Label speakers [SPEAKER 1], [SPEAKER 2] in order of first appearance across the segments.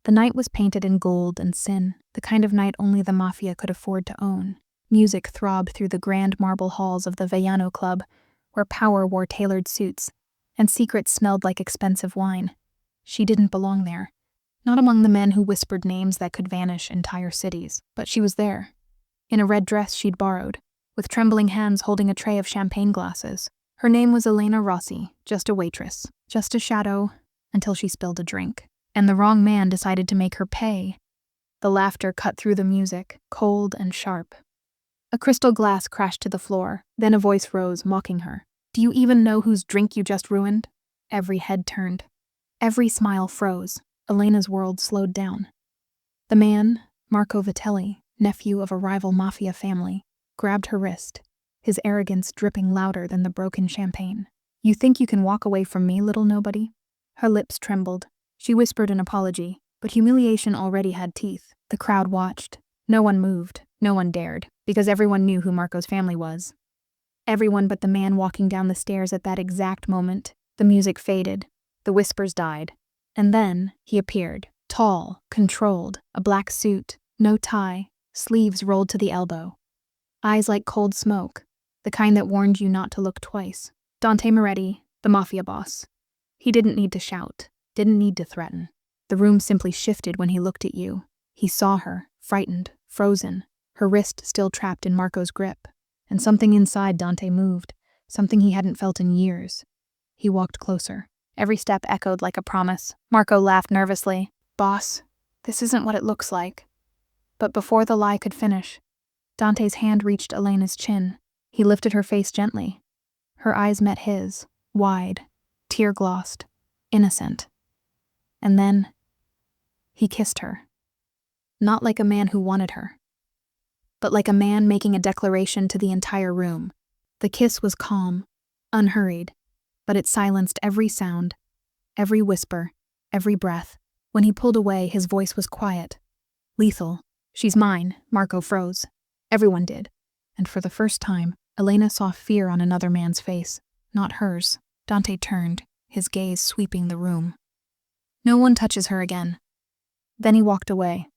[SPEAKER 1] The night was painted in gold and sin, the kind of night only the Mafia could afford to own. Music throbbed through the grand marble halls of the Villano Club, where power wore tailored suits, and secrets smelled like expensive wine. She didn't belong there. Not among the men who whispered names that could vanish entire cities, but she was there. In a red dress she'd borrowed, with trembling hands holding a tray of champagne glasses. Her name was Elena Rossi, just a waitress, just a shadow, until she spilled a drink. And the wrong man decided to make her pay. The laughter cut through the music, cold and sharp. A crystal glass crashed to the floor, then a voice rose, mocking her. "Do you even know whose drink you just ruined?" Every head turned. Every smile froze. Elena's world slowed down. The man, Marco Vitelli, nephew of a rival Mafia family, grabbed her wrist, his arrogance dripping louder than the broken champagne. "You think you can walk away from me, little nobody?" Her lips trembled. She whispered an apology, but humiliation already had teeth. The crowd watched. No one moved, no one dared, because everyone knew who Marco's family was. Everyone but the man walking down the stairs at that exact moment. The music faded, the whispers died, and then he appeared, tall, controlled, a black suit, no tie, sleeves rolled to the elbow. Eyes like cold smoke, the kind that warned you not to look twice. Dante Moretti, the Mafia boss. He didn't need to shout, didn't need to threaten. The room simply shifted when he looked at you. He saw her, frightened, frozen, her wrist still trapped in Marco's grip. And something inside Dante moved, something he hadn't felt in years. He walked closer. Every step echoed like a promise. Marco laughed nervously. "Boss, this isn't what it looks like." But before the lie could finish, Dante's hand reached Elena's chin. He lifted her face gently. Her eyes met his, wide, tear-glossed, innocent. And then he kissed her. Not like a man who wanted her, but like a man making a declaration to the entire room. The kiss was calm, unhurried, but it silenced every sound, every whisper, every breath. When he pulled away, his voice was quiet, lethal. "She's mine." Marco froze. Everyone did. And for the first time, Elena saw fear on another man's face, not hers. Dante turned, his gaze sweeping the room. "No one touches her again." Then he walked away,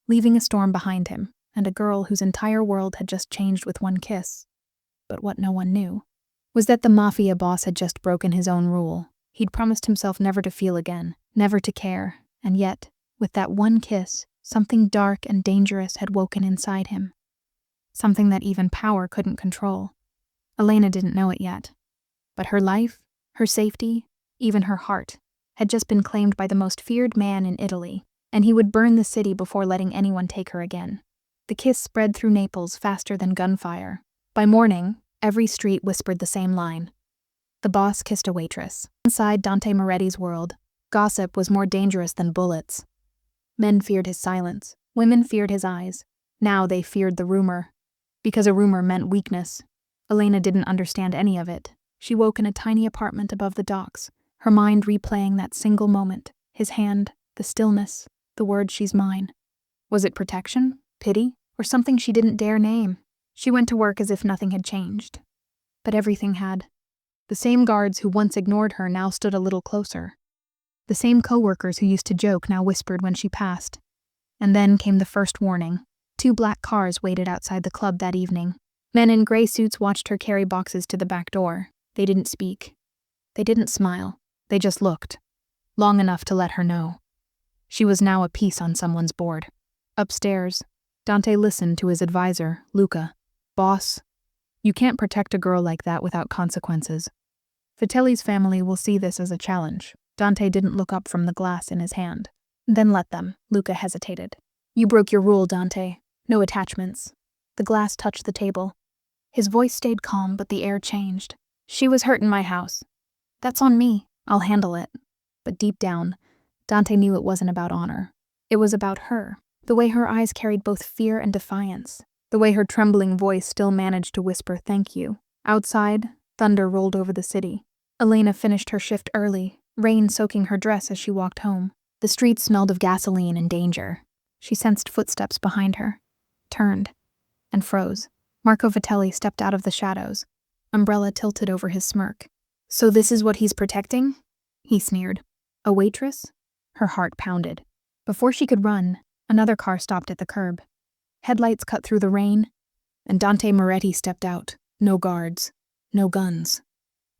[SPEAKER 1] leaving a storm behind him, and a girl whose entire world had just changed with one kiss. But what no one knew was that the Mafia boss had just broken his own rule. He'd promised himself never to feel again, never to care, and yet, with that one kiss, something dark and dangerous had woken inside him. Something that even power couldn't control. Elena didn't know it yet. But her life, her safety, even her heart, had just been claimed by the most feared man in Italy, and he would burn the city before letting anyone take her again. The kiss spread through Naples faster than gunfire. By morning, every street whispered the same line. The boss kissed a waitress. Inside Dante Moretti's world, gossip was more dangerous than bullets. Men feared his silence. Women feared his eyes. Now they feared the rumor. Because a rumor meant weakness. Elena didn't understand any of it. She woke in a tiny apartment above the docks, her mind replaying that single moment. His hand, the stillness, the word "she's mine." Was it protection? Pity? Or something she didn't dare name? She went to work as if nothing had changed. But everything had. The same guards who once ignored her now stood a little closer. The same coworkers who used to joke now whispered when she passed. And then came the first warning. 2 black cars waited outside the club that evening. Men in gray suits watched her carry boxes to the back door. They didn't speak. They didn't smile. They just looked. Long enough to let her know. She was now a piece on someone's board. Upstairs, Dante listened to his advisor, Luca. "Boss, you can't protect a girl like that without consequences. Vitelli's family will see this as a challenge." Dante didn't look up from the glass in his hand. "Then let them." Luca hesitated. "You broke your rule, Dante. No attachments." The glass touched the table. His voice stayed calm, but the air changed. "She was hurt in my house. That's on me. I'll handle it." But deep down, Dante knew it wasn't about honor. It was about her. The way her eyes carried both fear and defiance. The way her trembling voice still managed to whisper "thank you." Outside, thunder rolled over the city. Elena finished her shift early, rain soaking her dress as she walked home. The streets smelled of gasoline and danger. She sensed footsteps behind her, turned, and froze. Marco Vitelli stepped out of the shadows, umbrella tilted over his smirk. "So this is what he's protecting?" he sneered. "A waitress?" Her heart pounded. Before she could run, another car stopped at the curb. Headlights cut through the rain, and Dante Moretti stepped out. No guards, no guns.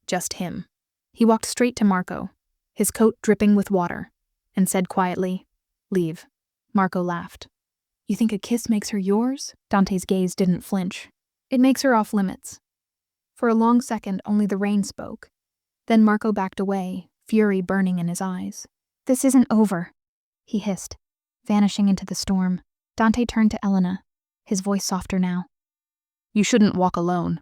[SPEAKER 1] Just him. He walked straight to Marco, his coat dripping with water, and said quietly, "Leave." Marco laughed. "You think a kiss makes her yours?" Dante's gaze didn't flinch. "It makes her off limits." For a long second, only the rain spoke. Then Marco backed away, fury burning in his eyes. "This isn't over," he hissed, vanishing into the storm. Dante turned to Elena, his voice softer now. "You shouldn't walk alone."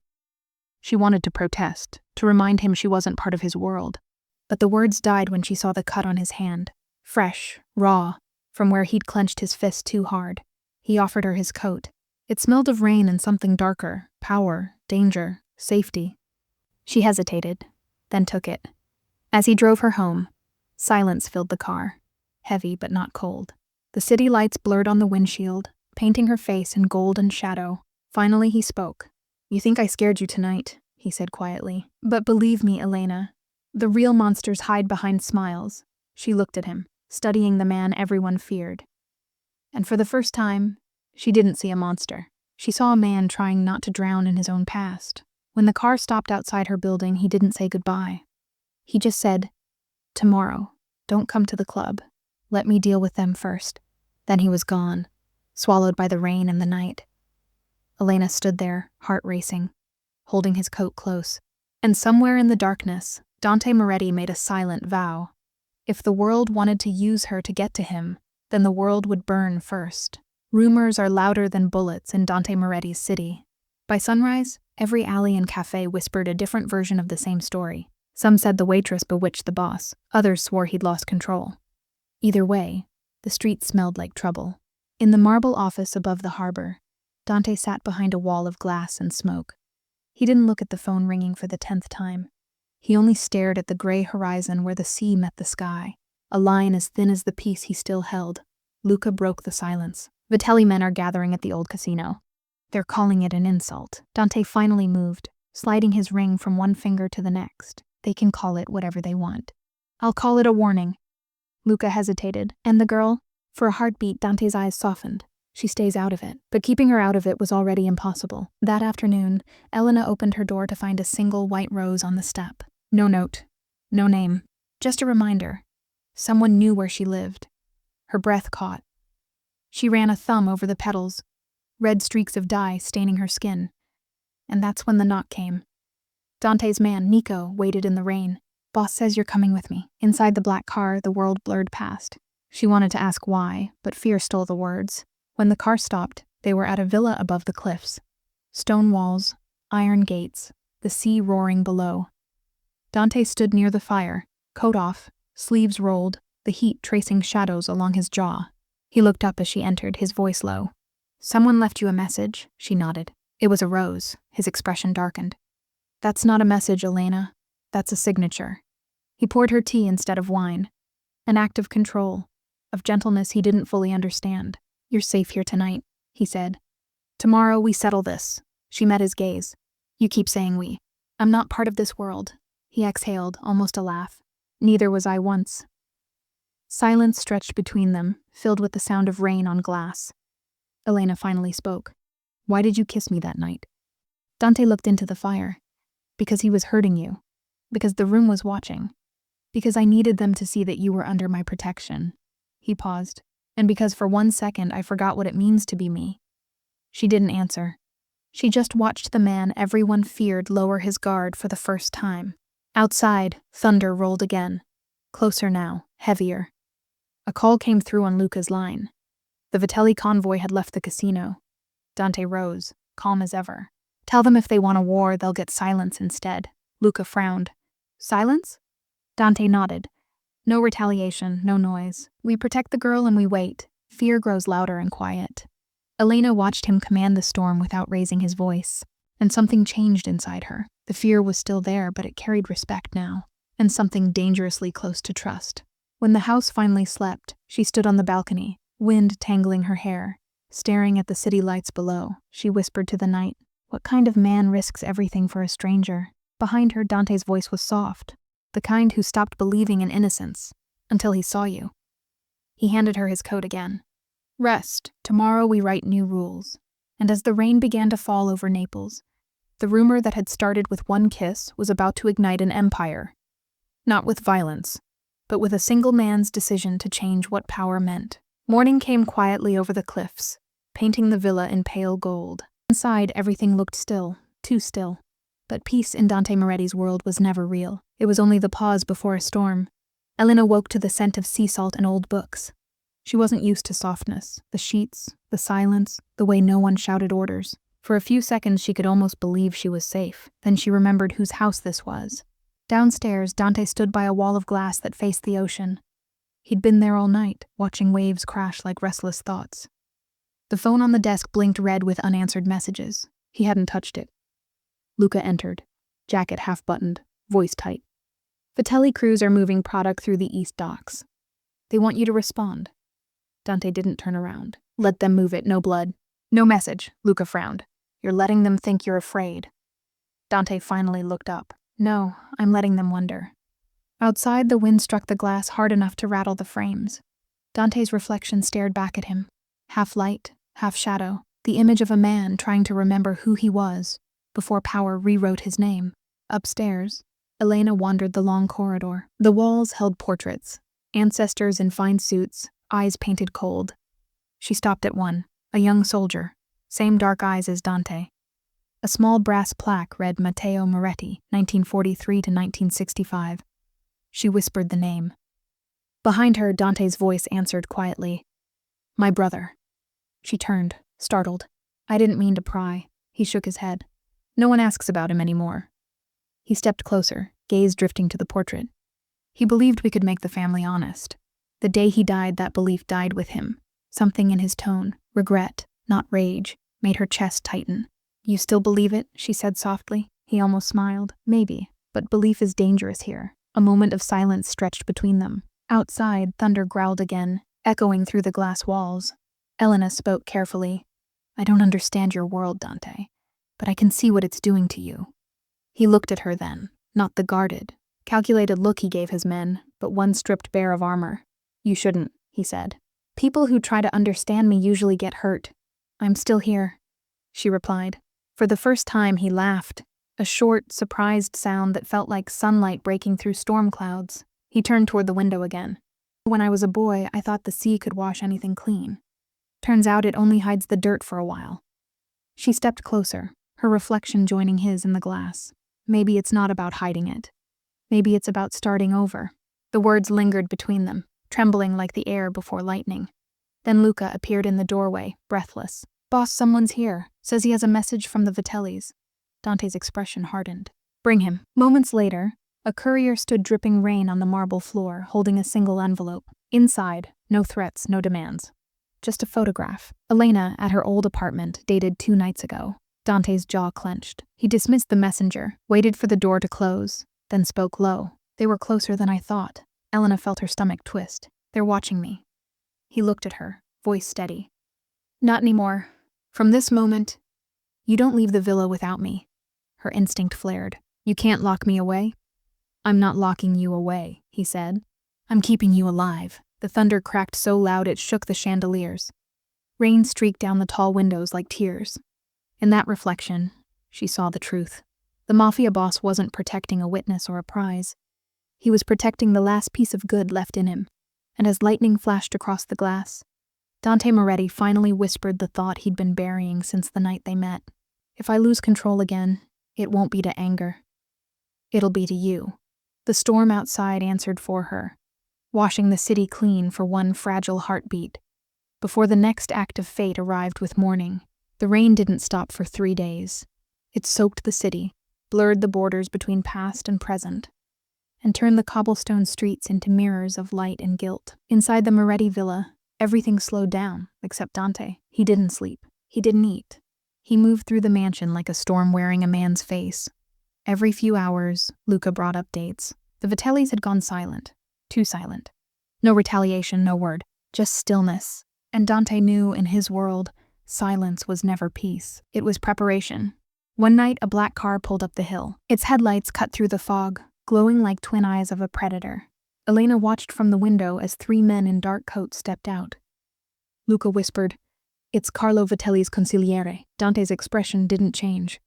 [SPEAKER 1] She wanted to protest, to remind him she wasn't part of his world. But the words died when she saw the cut on his hand. Fresh, raw, from where he'd clenched his fist too hard. He offered her his coat. It smelled of rain and something darker, power, danger, safety. She hesitated, then took it. As he drove her home, silence filled the car, heavy but not cold. The city lights blurred on the windshield, painting her face in gold and shadow. Finally he spoke. "You think I scared you tonight," he said quietly. "But believe me, Elena, the real monsters hide behind smiles." She looked at him, studying the man everyone feared. And for the first time, she didn't see a monster. She saw a man trying not to drown in his own past. When the car stopped outside her building, he didn't say goodbye. He just said, "Tomorrow, don't come to the club. Let me deal with them first." Then he was gone, swallowed by the rain and the night. Elena stood there, heart racing, holding his coat close. And somewhere in the darkness, Dante Moretti made a silent vow. If the world wanted to use her to get to him, then the world would burn first. Rumors are louder than bullets in Dante Moretti's city. By sunrise, every alley and cafe whispered a different version of the same story. Some said the waitress bewitched the boss, others swore he'd lost control. Either way, the street smelled like trouble. In the marble office above the harbor, Dante sat behind a wall of glass and smoke. He didn't look at the phone ringing for the 10th time. He only stared at the gray horizon where the sea met the sky, a line as thin as the piece he still held. Luca broke the silence. "Vitelli men are gathering at the old casino. They're calling it an insult." Dante finally moved, sliding his ring from one finger to the next. "They can call it whatever they want. I'll call it a warning." Luca hesitated, and the girl? For a heartbeat, Dante's eyes softened. She stays out of it, but keeping her out of it was already impossible. That afternoon, Elena opened her door to find a single white rose on the step. No note, no name, just a reminder. Someone knew where she lived. Her breath caught. She ran a thumb over the petals, red streaks of dye staining her skin. And that's when the knock came. Dante's man, Nico, waited in the rain. "Boss says you're coming with me." Inside the black car, the world blurred past. She wanted to ask why, but fear stole the words. When the car stopped, they were at a villa above the cliffs. Stone walls, iron gates, the sea roaring below. Dante stood near the fire, coat off, sleeves rolled, the heat tracing shadows along his jaw. He looked up as she entered, his voice low. "Someone left you a message?" She nodded. It was a rose. His expression darkened. "That's not a message, Elena. That's a signature." He poured her tea instead of wine. An act of control, of gentleness he didn't fully understand. "You're safe here tonight," he said. "Tomorrow we settle this." She met his gaze. "You keep saying we. I'm not part of this world." He exhaled, almost a laugh. "Neither was I once." Silence stretched between them, filled with the sound of rain on glass. Elena finally spoke. "Why did you kiss me that night?" Dante looked into the fire. "Because he was hurting you. Because the room was watching. Because I needed them to see that you were under my protection." He paused. "And because for 1 second I forgot what it means to be me." She didn't answer. She just watched the man everyone feared lower his guard for the first time. Outside, thunder rolled again. Closer now, heavier. A call came through on Luca's line. The Vitelli convoy had left the casino. Dante rose, calm as ever. "Tell them if they want a war, they'll get silence instead." Luca frowned. "Silence?" Dante nodded. "No retaliation, no noise. We protect the girl and we wait. Fear grows louder and quiet." Elena watched him command the storm without raising his voice, and something changed inside her. The fear was still there, but it carried respect now, and something dangerously close to trust. When the house finally slept, she stood on the balcony, wind tangling her hair. Staring at the city lights below, she whispered to the night, "What kind of man risks everything for a stranger?" Behind her, Dante's voice was soft, the kind who stopped believing in innocence until he saw you. He handed her his coat again. Rest. Tomorrow we write new rules. And as the rain began to fall over Naples, the rumor that had started with one kiss was about to ignite an empire. Not with violence, but with a single man's decision to change what power meant. Morning came quietly over the cliffs, painting the villa in pale gold. Inside, everything looked still, too still. But peace in Dante Moretti's world was never real. It was only the pause before a storm. Elena woke to the scent of sea salt and old books. She wasn't used to softness, the sheets, the silence, the way no one shouted orders. For a few seconds she could almost believe she was safe. Then she remembered whose house this was. Downstairs, Dante stood by a wall of glass that faced the ocean. He'd been there all night, watching waves crash like restless thoughts. The phone on the desk blinked red with unanswered messages. He hadn't touched it. Luca entered, jacket half-buttoned, voice tight. Vitelli crews are moving product through the east docks. They want you to respond. Dante didn't turn around. Let them move it, no blood. No message, Luca frowned. You're letting them think you're afraid. Dante finally looked up. No, I'm letting them wonder. Outside, the wind struck the glass hard enough to rattle the frames. Dante's reflection stared back at him. Half light, half shadow, the image of a man trying to remember who he was before power rewrote his name. Upstairs, Elena wandered the long corridor. The walls held portraits, ancestors in fine suits, eyes painted cold. She stopped at one, a young soldier, same dark eyes as Dante. A small brass plaque read Matteo Moretti, 1943 to 1965. She whispered the name. Behind her, Dante's voice answered quietly, "My brother." She turned, startled. "I didn't mean to pry." He shook his head. "No one asks about him anymore." He stepped closer, gaze drifting to the portrait. He believed we could make the family honest. The day he died, that belief died with him. Something in his tone, regret, not rage, made her chest tighten. "You still believe it?" she said softly. He almost smiled. "Maybe, but belief is dangerous here." A moment of silence stretched between them. Outside, thunder growled again, echoing through the glass walls. Elena spoke carefully. "I don't understand your world, Dante, but I can see what it's doing to you." He looked at her then, not the guarded, calculated look he gave his men, but one stripped bare of armor. "You shouldn't," he said. "People who try to understand me usually get hurt. I'm still here," she replied. For the first time, he laughed, a short, surprised sound that felt like sunlight breaking through storm clouds. He turned toward the window again. "When I was a boy, I thought the sea could wash anything clean. Turns out it only hides the dirt for a while." She stepped closer, her reflection joining his in the glass. "Maybe it's not about hiding it. Maybe it's about starting over." The words lingered between them, trembling like the air before lightning. Then Luca appeared in the doorway, breathless. "Boss, someone's here. Says he has a message from the Vitellis." Dante's expression hardened. "Bring him." Moments later, a courier stood dripping rain on the marble floor, holding a single envelope. Inside, no threats, no demands. Just a photograph. Elena, at her old apartment, dated 2 nights ago. Dante's jaw clenched. He dismissed the messenger, waited for the door to close, then spoke low. "They were closer than I thought." Elena felt her stomach twist. "They're watching me." He looked at her, voice steady. "Not anymore. From this moment, you don't leave the villa without me." Her instinct flared. "You can't lock me away?" "I'm not locking you away," he said. "I'm keeping you alive." The thunder cracked so loud it shook the chandeliers. Rain streaked down the tall windows like tears. In that reflection, she saw the truth. The Mafia boss wasn't protecting a witness or a prize. He was protecting the last piece of good left in him. And as lightning flashed across the glass, Dante Moretti finally whispered the thought he'd been burying since the night they met. "If I lose control again, it won't be to anger. It'll be to you." The storm outside answered for her, washing the city clean for one fragile heartbeat. Before the next act of fate arrived with morning, the rain didn't stop for 3 days. It soaked the city, blurred the borders between past and present, and turned the cobblestone streets into mirrors of light and guilt. Inside the Moretti villa, everything slowed down, except Dante. He didn't sleep. He didn't eat. He moved through the mansion like a storm wearing a man's face. Every few hours, Luca brought updates. The Vitellis had gone silent. Too silent. No retaliation, no word. Just stillness. And Dante knew, in his world, silence was never peace. It was preparation. One night, a black car pulled up the hill. Its headlights cut through the fog, glowing like twin eyes of a predator. Elena watched from the window as 3 men in dark coats stepped out. Luca whispered, "It's Carlo Vitelli's consigliere." Dante's expression didn't change.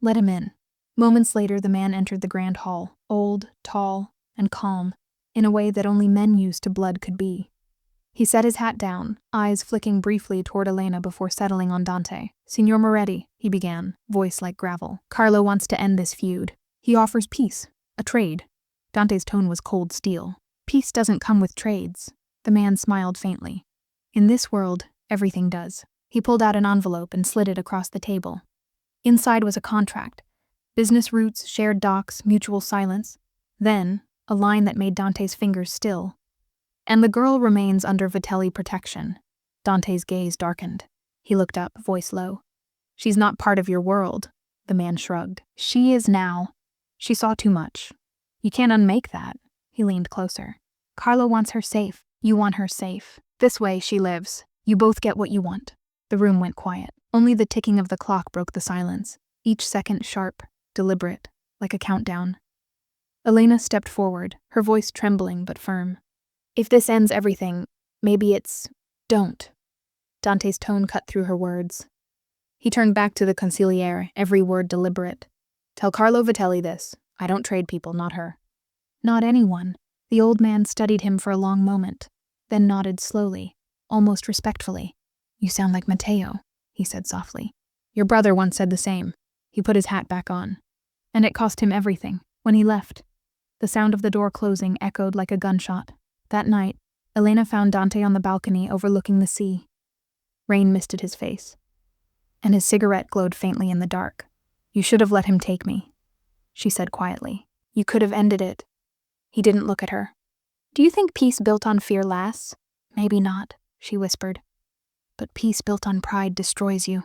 [SPEAKER 1] "Let him in." Moments later, the man entered the grand hall, old, tall, and calm, in a way that only men used to blood could be. He set his hat down, eyes flicking briefly toward Elena before settling on Dante. "Signor Moretti," he began, voice like gravel. "Carlo wants to end this feud. He offers peace, a trade." Dante's tone was cold steel. "Peace doesn't come with trades." The man smiled faintly. "In this world, everything does." He pulled out an envelope and slid it across the table. Inside was a contract. Business routes, shared docks, mutual silence. Then, a line that made Dante's fingers still. "And the girl remains under Vitelli protection." Dante's gaze darkened. He looked up, voice low. "She's not part of your world," the man shrugged. "She is now. She saw too much. You can't unmake that." He leaned closer. "Carlo wants her safe. You want her safe. This way, she lives. You both get what you want." The room went quiet. Only the ticking of the clock broke the silence, each second sharp, deliberate, like a countdown. Elena stepped forward, her voice trembling but firm. "If this ends everything, maybe it's... don't." Dante's tone cut through her words. He turned back to the consigliere, every word deliberate. "Tell Carlo Vitelli this. I don't trade people, not her." "Not anyone." The old man studied him for a long moment, then nodded slowly, almost respectfully. "You sound like Matteo," he said softly. "Your brother once said the same." He put his hat back on. "And it cost him everything, when he left." The sound of the door closing echoed like a gunshot. That night, Elena found Dante on the balcony overlooking the sea. Rain misted his face, and his cigarette glowed faintly in the dark. "You should have let him take me," she said quietly. "You could have ended it." He didn't look at her. "Do you think peace built on fear lasts?" "Maybe not," she whispered. "But peace built on pride destroys you."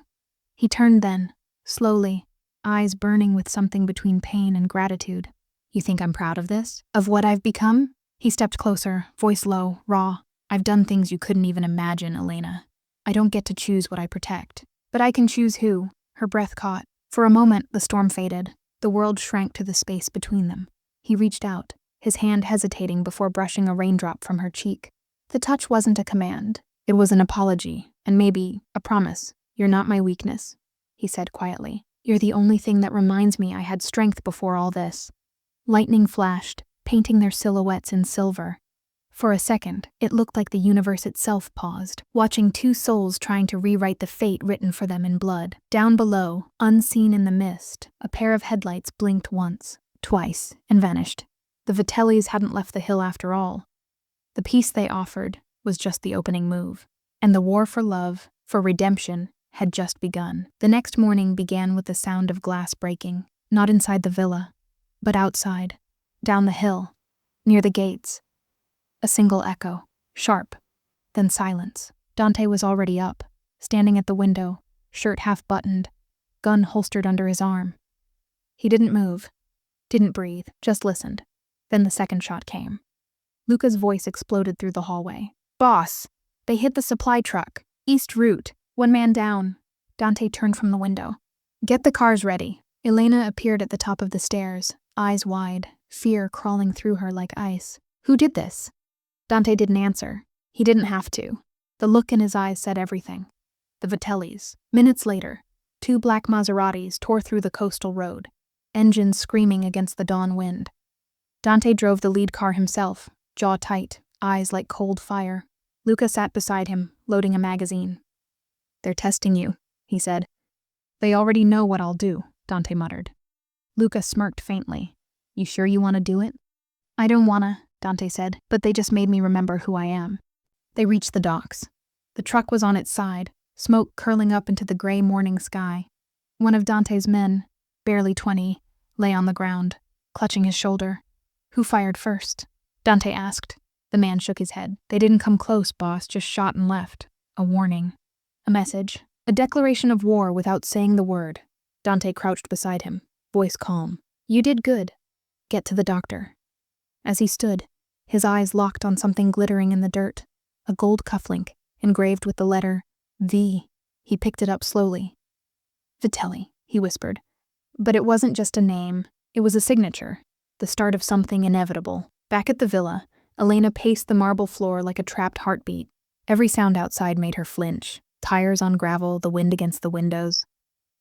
[SPEAKER 1] He turned then, slowly, eyes burning with something between pain and gratitude. "You think I'm proud of this? Of what I've become?" He stepped closer, voice low, raw. "I've done things you couldn't even imagine, Elena. I don't get to choose what I protect. But I can choose who." Her breath caught. For a moment, the storm faded. The world shrank to the space between them. He reached out, his hand hesitating before brushing a raindrop from her cheek. The touch wasn't a command. It was an apology, and maybe a promise. "You're not my weakness," he said quietly. "You're the only thing that reminds me I had strength before all this." Lightning flashed, painting their silhouettes in silver. For a second, it looked like the universe itself paused, watching 2 souls trying to rewrite the fate written for them in blood. Down below, unseen in the mist, a pair of headlights blinked once, twice, and vanished. The Vitellis hadn't left the hill after all. The peace they offered was just the opening move, and the war for love, for redemption, had just begun. The next morning began with the sound of glass breaking, not inside the villa, but outside, down the hill, near the gates. A single echo, sharp, then silence. Dante was already up, standing at the window, shirt half buttoned, gun holstered under his arm. He didn't move, didn't breathe, just listened. Then the second shot came. Luca's voice exploded through the hallway. "Boss, they hit the supply truck. East route. 1 man down." Dante turned from the window. "Get the cars ready." Elena appeared at the top of the stairs, eyes wide, fear crawling through her like ice. "Who did this?" Dante didn't answer. He didn't have to. The look in his eyes said everything. The Vitellis. Minutes later, 2 black Maseratis tore through the coastal road, engines screaming against the dawn wind. Dante drove the lead car himself, jaw tight, eyes like cold fire. Luca sat beside him, loading a magazine. "They're testing you," he said. "They already know what I'll do," Dante muttered. Luca smirked faintly. "You sure you want to do it?" "I don't wanna," Dante said, "but they just made me remember who I am." They reached the docks. The truck was on its side, smoke curling up into the gray morning sky. One of Dante's men, barely 20, lay on the ground, clutching his shoulder. "Who fired first?" Dante asked. The man shook his head. "They didn't come close, boss, just shot and left. A warning. A message. A declaration of war without saying the word." Dante crouched beside him, voice calm. "You did good. Get to the doctor." As he stood, his eyes locked on something glittering in the dirt, a gold cufflink, engraved with the letter V. He picked it up slowly. "Vitelli," he whispered. But it wasn't just a name, it was a signature, the start of something inevitable. Back at the villa, Elena paced the marble floor like a trapped heartbeat. Every sound outside made her flinch. Tires on gravel, the wind against the windows.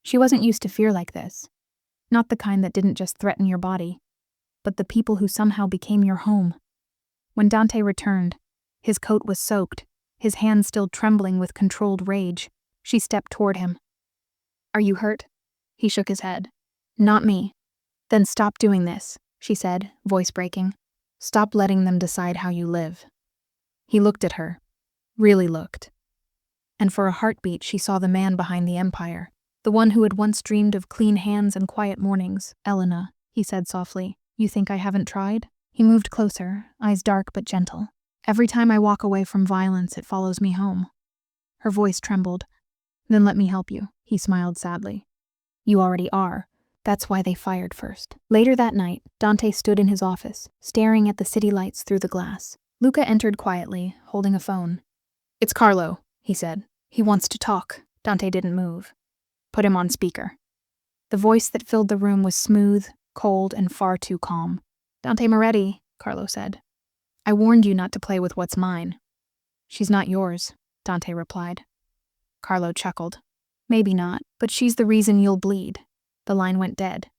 [SPEAKER 1] She wasn't used to fear like this. Not the kind that didn't just threaten your body, but the people who somehow became your home. When Dante returned, his coat was soaked, his hands still trembling with controlled rage. She stepped toward him. "Are you hurt?" He shook his head. "Not me." "Then stop doing this," she said, voice breaking. "Stop letting them decide how you live." He looked at her. Really looked. And for a heartbeat she saw the man behind the empire. The one who had once dreamed of clean hands and quiet mornings. "Elena," he said softly, "you think I haven't tried?" He moved closer, eyes dark but gentle. "Every time I walk away from violence, it follows me home." Her voice trembled. "Then let me help you," he smiled sadly. "You already are. That's why they fired first." Later that night, Dante stood in his office, staring at the city lights through the glass. Luca entered quietly, holding a phone. "It's Carlo," he said. "He wants to talk." Dante didn't move. "Put him on speaker." The voice that filled the room was smooth, cold, and far too calm. "Dante Moretti," Carlo said. "I warned you not to play with what's mine." "She's not yours," Dante replied. Carlo chuckled. "Maybe not, but she's the reason you'll bleed." The line went dead.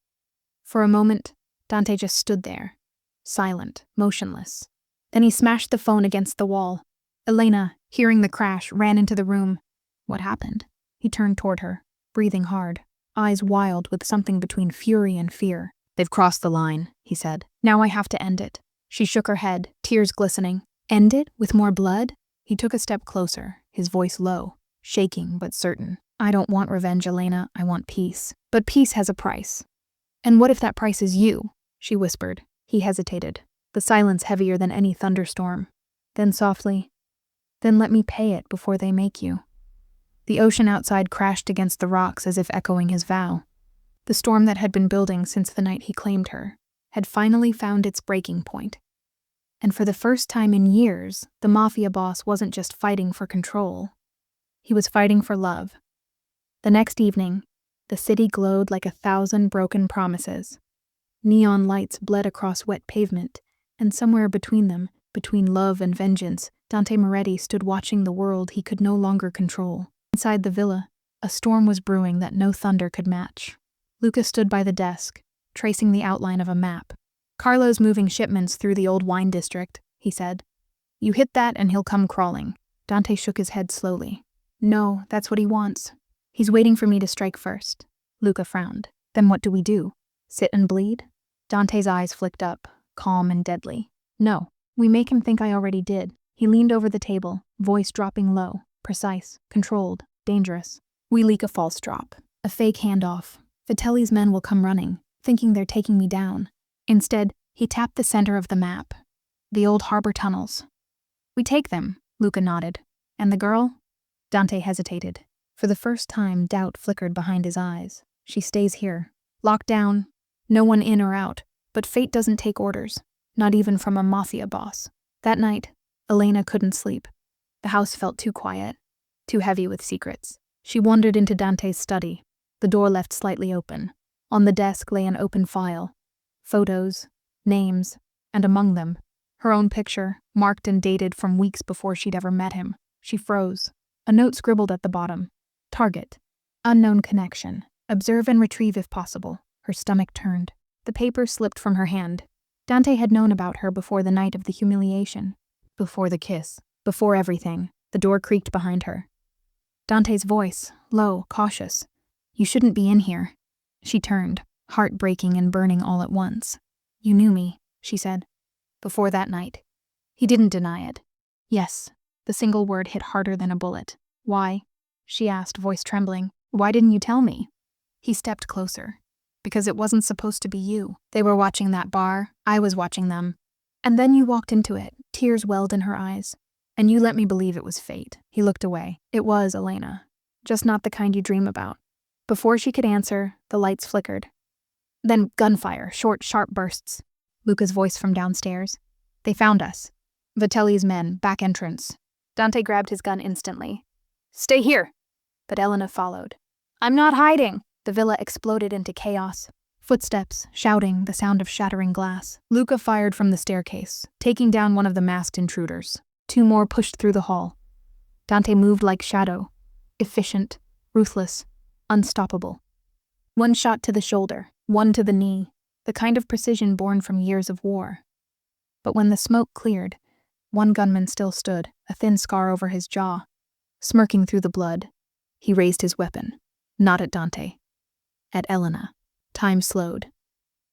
[SPEAKER 1] For a moment, Dante just stood there, silent, motionless. Then he smashed the phone against the wall. Elena, hearing the crash, ran into the room. "What happened?" He turned toward her, breathing hard, eyes wild with something between fury and fear. "They've crossed the line," he said. "Now I have to end it." She shook her head, tears glistening. "End it? With more blood?" He took a step closer, his voice low, shaking but certain. "I don't want revenge, Elena. I want peace. But peace has a price." "And what if that price is you?" she whispered. He hesitated, the silence heavier than any thunderstorm. Then softly, "Then let me pay it before they make you." The ocean outside crashed against the rocks as if echoing his vow. The storm that had been building since the night he claimed her had finally found its breaking point. And for the first time in years, the Mafia boss wasn't just fighting for control. He was fighting for love. The next evening, the city glowed like 1,000 broken promises. Neon lights bled across wet pavement, and somewhere between them, between love and vengeance, Dante Moretti stood watching the world he could no longer control. Inside the villa, a storm was brewing that no thunder could match. Luca stood by the desk, tracing the outline of a map. "Carlo's moving shipments through the old wine district," he said. "You hit that and he'll come crawling." Dante shook his head slowly. "No, that's what he wants. He's waiting for me to strike first." Luca frowned. "Then what do we do? Sit and bleed?" Dante's eyes flicked up, calm and deadly. "No, we make him think I already did." He leaned over the table, voice dropping low, precise, controlled, dangerous. "We leak a false drop, a fake handoff. Vitelli's men will come running, thinking they're taking me down. Instead, he tapped the center of the map. The old harbor tunnels. "We take them," Luca nodded. "And the girl?" Dante hesitated. For the first time, doubt flickered behind his eyes. "She stays here. Locked down. No one in or out. But fate doesn't take orders. Not even from a Mafia boss." That night, Elena couldn't sleep. The house felt too quiet, too heavy with secrets. She wandered into Dante's study, the door left slightly open. On the desk lay an open file. Photos, names, and among them, her own picture, marked and dated from weeks before she'd ever met him. She froze. A note scribbled at the bottom. "Target. Unknown connection. Observe and retrieve if possible." Her stomach turned. The paper slipped from her hand. Dante had known about her before the night of the humiliation. Before the kiss. Before everything. The door creaked behind her. Dante's voice, low, cautious. "You shouldn't be in here." She turned, heart breaking and burning all at once. "You knew me," she said. "Before that night." He didn't deny it. "Yes." The single word hit harder than a bullet. "Why?" she asked, voice trembling. "Why didn't you tell me?" He stepped closer. "Because it wasn't supposed to be you. They were watching that bar. I was watching them. And then you walked into it." Tears welled in her eyes. "And you let me believe it was fate." He looked away. "It was, Elena. Just not the kind you dream about." Before she could answer, the lights flickered. Then gunfire, short, sharp bursts. Luca's voice from downstairs. "They found us. Vitelli's men, back entrance." Dante grabbed his gun instantly. "Stay here!" But Elena followed. "I'm not hiding!" The villa exploded into chaos. Footsteps, shouting, the sound of shattering glass. Luca fired from the staircase, taking down one of the masked intruders. 2 more pushed through the hall. Dante moved like shadow, efficient, ruthless, unstoppable. 1 shot to the shoulder, 1 to the knee, the kind of precision born from years of war. But when the smoke cleared, 1 gunman still stood, a thin scar over his jaw. Smirking through the blood, he raised his weapon, not at Dante, at Elena. Time slowed.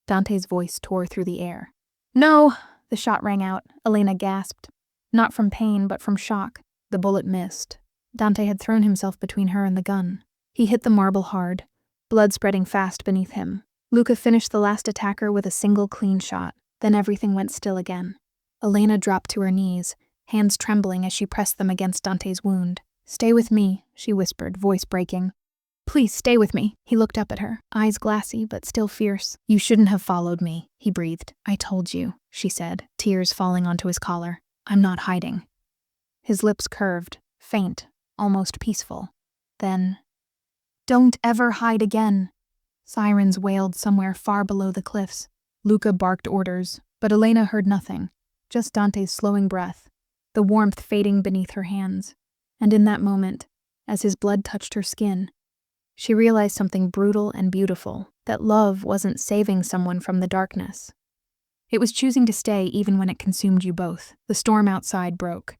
[SPEAKER 1] Dante's voice tore through the air. "No!" The shot rang out. Elena gasped. Not from pain, but from shock. The bullet missed. Dante had thrown himself between her and the gun. He hit the marble hard, blood spreading fast beneath him. Luca finished the last attacker with a single clean shot. Then everything went still again. Elena dropped to her knees, hands trembling as she pressed them against Dante's wound. "Stay with me," she whispered, voice breaking. "Please stay with me." He looked up at her, eyes glassy but still fierce. "You shouldn't have followed me," he breathed. "I told you," she said, tears falling onto his collar. "I'm not hiding." His lips curved, faint, almost peaceful. Then, "Don't ever hide again." Sirens wailed somewhere far below the cliffs. Luca barked orders, but Elena heard nothing, just Dante's slowing breath, the warmth fading beneath her hands. And in that moment, as his blood touched her skin, she realized something brutal and beautiful, that love wasn't saving someone from the darkness. It was choosing to stay even when it consumed you both. The storm outside broke.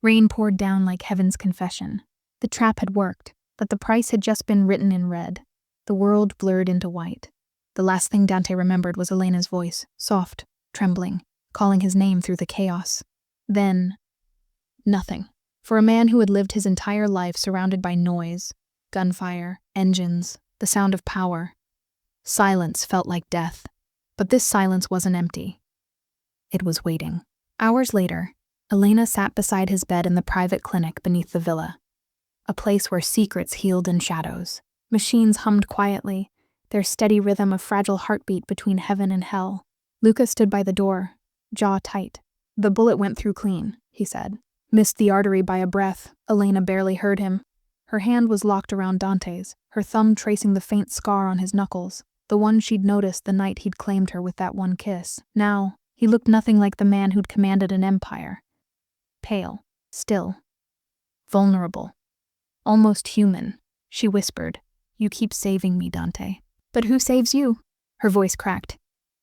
[SPEAKER 1] Rain poured down like heaven's confession. The trap had worked, but the price had just been written in red. The world blurred into white. The last thing Dante remembered was Elena's voice, soft, trembling, calling his name through the chaos. Then, nothing. For a man who had lived his entire life surrounded by noise, gunfire, engines, the sound of power, silence felt like death. But this silence wasn't empty. It was waiting. Hours later, Elena sat beside his bed in the private clinic beneath the villa, a place where secrets healed in shadows. Machines hummed quietly, their steady rhythm a fragile heartbeat between heaven and hell. Luca stood by the door, jaw tight. "The bullet went through clean," he said. "Missed the artery by a breath." Elena barely heard him. Her hand was locked around Dante's, her thumb tracing the faint scar on his knuckles, the one she'd noticed the night he'd claimed her with that one kiss. Now, he looked nothing like the man who'd commanded an empire. Pale, still, vulnerable, almost human. She whispered, "You keep saving me, Dante." "But who saves you?" Her voice cracked.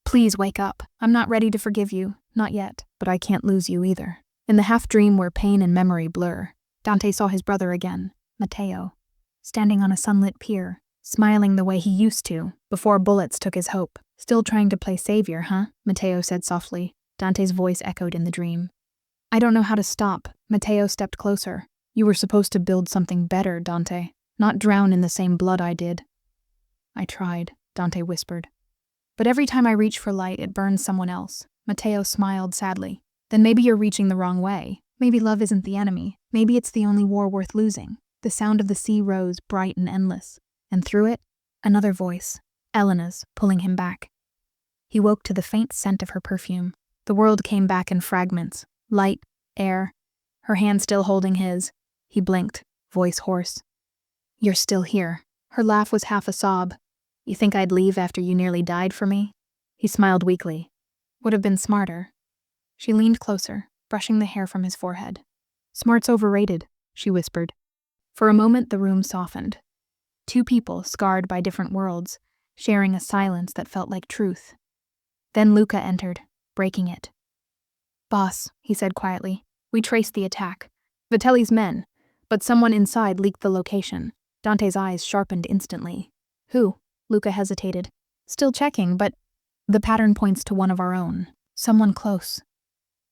[SPEAKER 1] "Please wake up. I'm not ready to forgive you. Not yet. But I can't lose you either." In the half-dream where pain and memory blur, Dante saw his brother again, Matteo, standing on a sunlit pier, smiling the way he used to, before bullets took his hope. "Still trying to play savior, huh?" Matteo said softly. Dante's voice echoed in the dream. "I don't know how to stop." Matteo stepped closer. "You were supposed to build something better, Dante. Not drown in the same blood I did." "I tried," Dante whispered. "But every time I reach for light, it burns someone else." Matteo smiled sadly. "Then maybe you're reaching the wrong way. Maybe love isn't the enemy. Maybe it's the only war worth losing." The sound of the sea rose, bright and endless. And through it, another voice, Elena's, pulling him back. He woke to the faint scent of her perfume. The world came back in fragments. Light, air, her hand still holding his. He blinked, voice hoarse. "You're still here." Her laugh was half a sob. "You think I'd leave after you nearly died for me?" He smiled weakly. "Would have been smarter." She leaned closer, brushing the hair from his forehead. "Smart's overrated," she whispered. For a moment the room softened. 2 people scarred by different worlds, sharing a silence that felt like truth. Then Luca entered, breaking it. "Boss," he said quietly, "we traced the attack. Vitelli's men, but someone inside leaked the location." Dante's eyes sharpened instantly. "Who?" Luca hesitated. "Still checking, but the pattern points to one of our own. Someone close."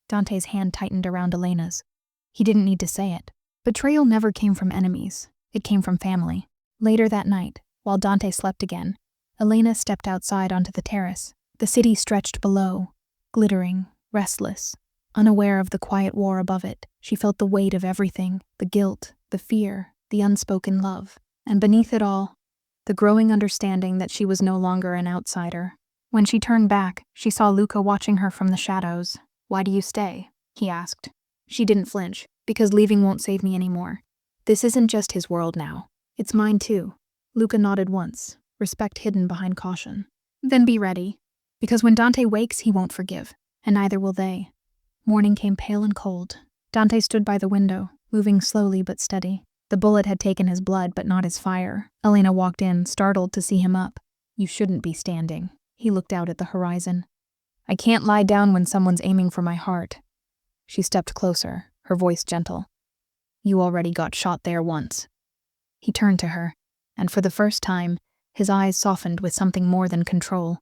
[SPEAKER 1] Dante's hand tightened around Elena's. He didn't need to say it. Betrayal never came from enemies. It came from family. Later that night, while Dante slept again, Elena stepped outside onto the terrace. The city stretched below, glittering, restless. Unaware of the quiet war above it, she felt the weight of everything, the guilt, the fear, the unspoken love. And beneath it all, the growing understanding that she was no longer an outsider. When she turned back, she saw Luca watching her from the shadows. "Why do you stay?" he asked. She didn't flinch. "Because leaving won't save me anymore. This isn't just his world now. It's mine too." Luca nodded once, respect hidden behind caution. Then be ready, because when Dante wakes, he won't forgive, and neither will they. Morning came pale and cold. Dante stood by the window, moving slowly but steady. The bullet had taken his blood, but not his fire. Elena walked in, startled to see him up. You shouldn't be standing. He looked out at the horizon. I can't lie down when someone's aiming for my heart. She stepped closer, her voice gentle. You already got shot there once. He turned to her, and for the first time, his eyes softened with something more than control.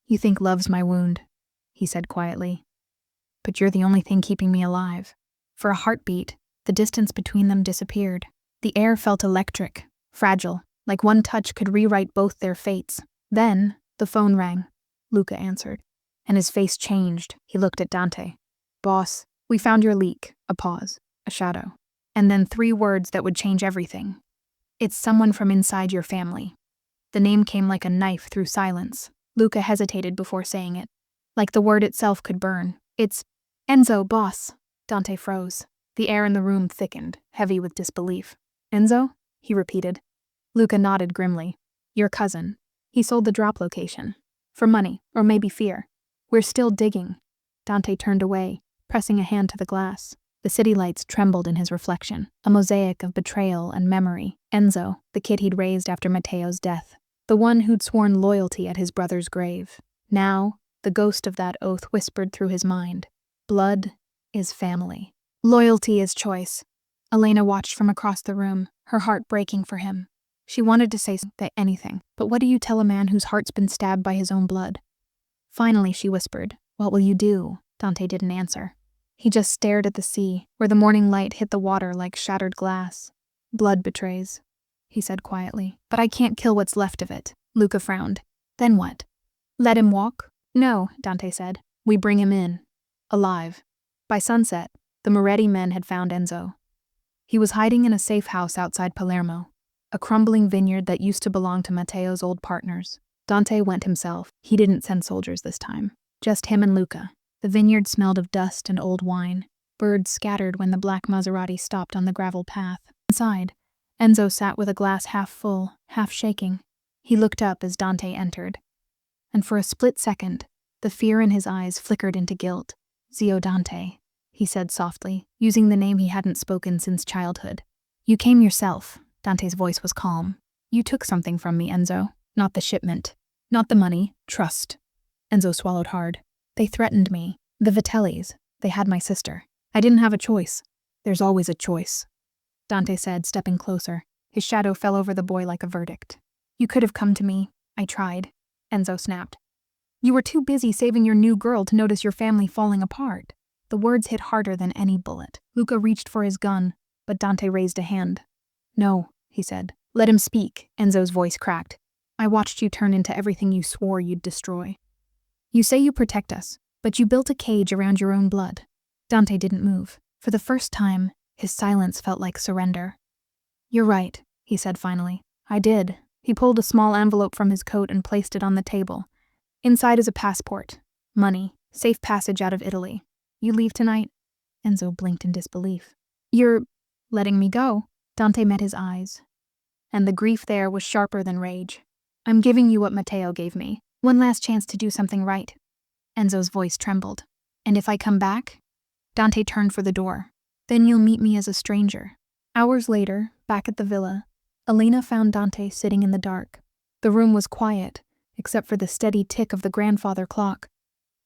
[SPEAKER 1] You think love's my wound, he said quietly. But you're the only thing keeping me alive. For a heartbeat, the distance between them disappeared. The air felt electric, fragile, like one touch could rewrite both their fates. Then, the phone rang. Luca answered, and his face changed. He looked at Dante. Boss, we found your leak. A pause, a shadow, and then 3 words that would change everything. It's someone from inside your family. The name came like a knife through silence. Luca hesitated before saying it, like the word itself could burn. It's Enzo, boss. Dante froze. The air in the room thickened, heavy with disbelief. Enzo? He repeated. Luca nodded grimly. Your cousin. He sold the drop location. For money, or maybe fear. We're still digging. Dante turned away, pressing a hand to the glass. The city lights trembled in his reflection, a mosaic of betrayal and memory. Enzo, the kid he'd raised after Matteo's death. The one who'd sworn loyalty at his brother's grave. Now, the ghost of that oath whispered through his mind. Blood is family. Loyalty is choice. Elena watched from across the room, her heart breaking for him. She wanted to say anything, but what do you tell a man whose heart's been stabbed by his own blood? Finally, she whispered, What will you do? Dante didn't answer. He just stared at the sea, where the morning light hit the water like shattered glass. Blood betrays, he said quietly. But I can't kill what's left of it. Luca frowned. Then what? Let him walk? No, Dante said. We bring him in. Alive. By sunset, the Moretti men had found Enzo. He was hiding in a safe house outside Palermo, a crumbling vineyard that used to belong to Matteo's old partners. Dante went himself. He didn't send soldiers this time. Just him and Luca. The vineyard smelled of dust and old wine. Birds scattered when the black Maserati stopped on the gravel path. Inside, Enzo sat with a glass half full, half shaking. He looked up as Dante entered. And for a split second, the fear in his eyes flickered into guilt. Zio Dante, he said softly, using the name he hadn't spoken since childhood. You came yourself. Dante's voice was calm. You took something from me, Enzo. Not the shipment. Not the money. Trust. Enzo swallowed hard. They threatened me. The Vitellis. They had my sister. I didn't have a choice. There's always a choice. Dante said, stepping closer. His shadow fell over the boy like a verdict. You could have come to me. I tried. Enzo snapped. You were too busy saving your new girl to notice your family falling apart. The words hit harder than any bullet. Luca reached for his gun, but Dante raised a hand. No, he said. Let him speak. Enzo's voice cracked. I watched you turn into everything you swore you'd destroy. You say you protect us, but you built a cage around your own blood. Dante didn't move. For the first time, his silence felt like surrender. You're right, he said finally. I did. He pulled a small envelope from his coat and placed it on the table. Inside is a passport. Money. Safe passage out of Italy. You leave tonight? Enzo blinked in disbelief. You're letting me go? Dante met his eyes, and the grief there was sharper than rage. I'm giving you what Matteo gave me. One last chance to do something right. Enzo's voice trembled. And if I come back? Dante turned for the door. Then you'll meet me as a stranger. Hours later, back at the villa, Elena found Dante sitting in the dark. The room was quiet, except for the steady tick of the grandfather clock.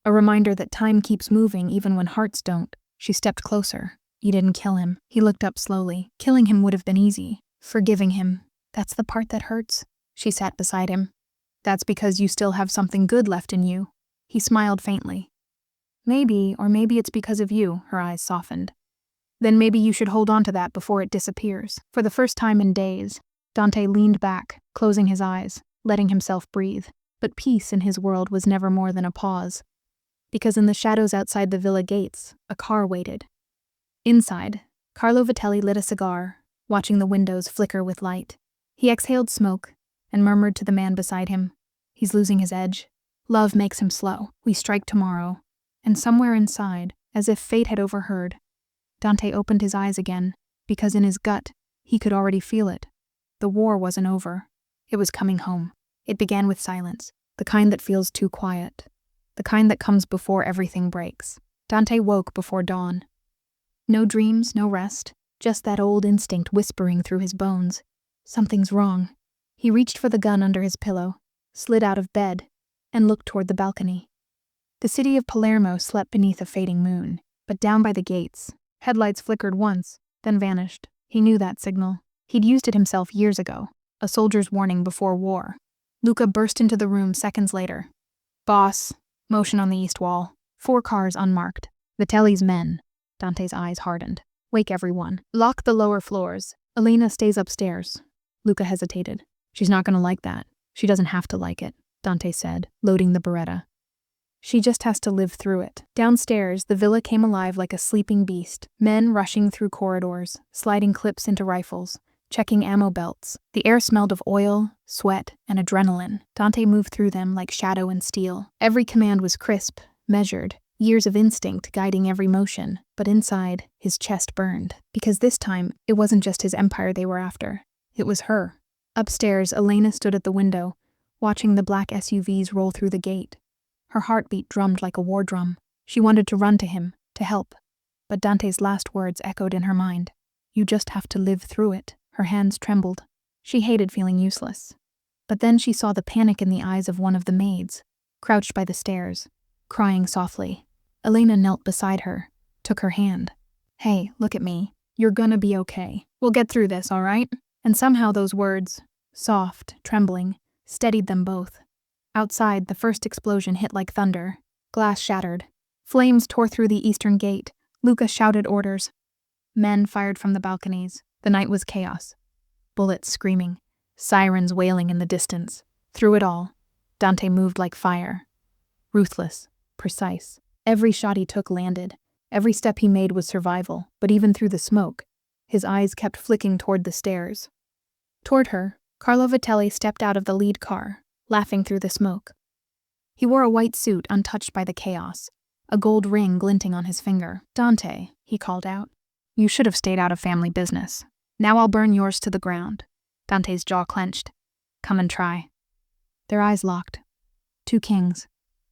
[SPEAKER 1] A reminder that time keeps moving even when hearts don't. She stepped closer. You didn't kill him. He looked up slowly. Killing him would have been easy. Forgiving him. That's the part that hurts. She sat beside him. That's because you still have something good left in you. He smiled faintly. Maybe, or maybe it's because of you, her eyes softened. Then maybe you should hold on to that before it disappears. For the first time in days, Dante leaned back, closing his eyes, letting himself breathe. But peace in his world was never more than a pause. Because in the shadows outside the villa gates, a car waited. Inside, Carlo Vitelli lit a cigar, watching the windows flicker with light. He exhaled smoke and murmured to the man beside him, He's losing his edge. Love makes him slow. We strike tomorrow. And somewhere inside, as if fate had overheard, Dante opened his eyes again, because in his gut, he could already feel it. The war wasn't over. It was coming home. It began with silence. The kind that feels too quiet. The kind that comes before everything breaks. Dante woke before dawn. No dreams, no rest, just that old instinct whispering through his bones. Something's wrong. He reached for the gun under his pillow, slid out of bed, and looked toward the balcony. The city of Palermo slept beneath a fading moon, but down by the gates, headlights flickered once, then vanished. He knew that signal. He'd used it himself years ago, a soldier's warning before war. Luca burst into the room seconds later. "Boss," motion on the east wall. 4 cars unmarked. Vitelli's men. Dante's eyes hardened. "Wake everyone. Lock the lower floors. Elena stays upstairs." Luca hesitated. "She's not gonna like that. She doesn't have to like it," Dante said, loading the Beretta. "She just has to live through it." Downstairs, the villa came alive like a sleeping beast. Men rushing through corridors, sliding clips into rifles, checking ammo belts. The air smelled of oil, sweat, and adrenaline. Dante moved through them like shadow and steel. Every command was crisp, measured, years of instinct guiding every motion. But inside, his chest burned. Because this time, it wasn't just his empire they were after. It was her. Upstairs, Elena stood at the window, watching the black SUVs roll through the gate. Her heartbeat drummed like a war drum. She wanted to run to him, to help. But Dante's last words echoed in her mind. "You just have to live through it." Her hands trembled. She hated feeling useless. But then she saw the panic in the eyes of one of the maids, crouched by the stairs, crying softly. Elena knelt beside her, took her hand. "Hey, look at me. You're gonna be okay. We'll get through this, all right?" And somehow those words, soft, trembling, steadied them both. Outside, the first explosion hit like thunder. Glass shattered. Flames tore through the eastern gate. Luca shouted orders. Men fired from the balconies. The night was chaos. Bullets screaming. Sirens wailing in the distance. Through it all, Dante moved like fire. Ruthless. Precise. Every shot he took landed. Every step he made was survival. But even through the smoke, his eyes kept flicking toward the stairs. Toward her, Carlo Vitelli stepped out of the lead car, laughing through the smoke. He wore a white suit untouched by the chaos, a gold ring glinting on his finger. "Dante," he called out, "you should have stayed out of family business. Now I'll burn yours to the ground." Dante's jaw clenched. "Come and try." Their eyes locked. 2 kings,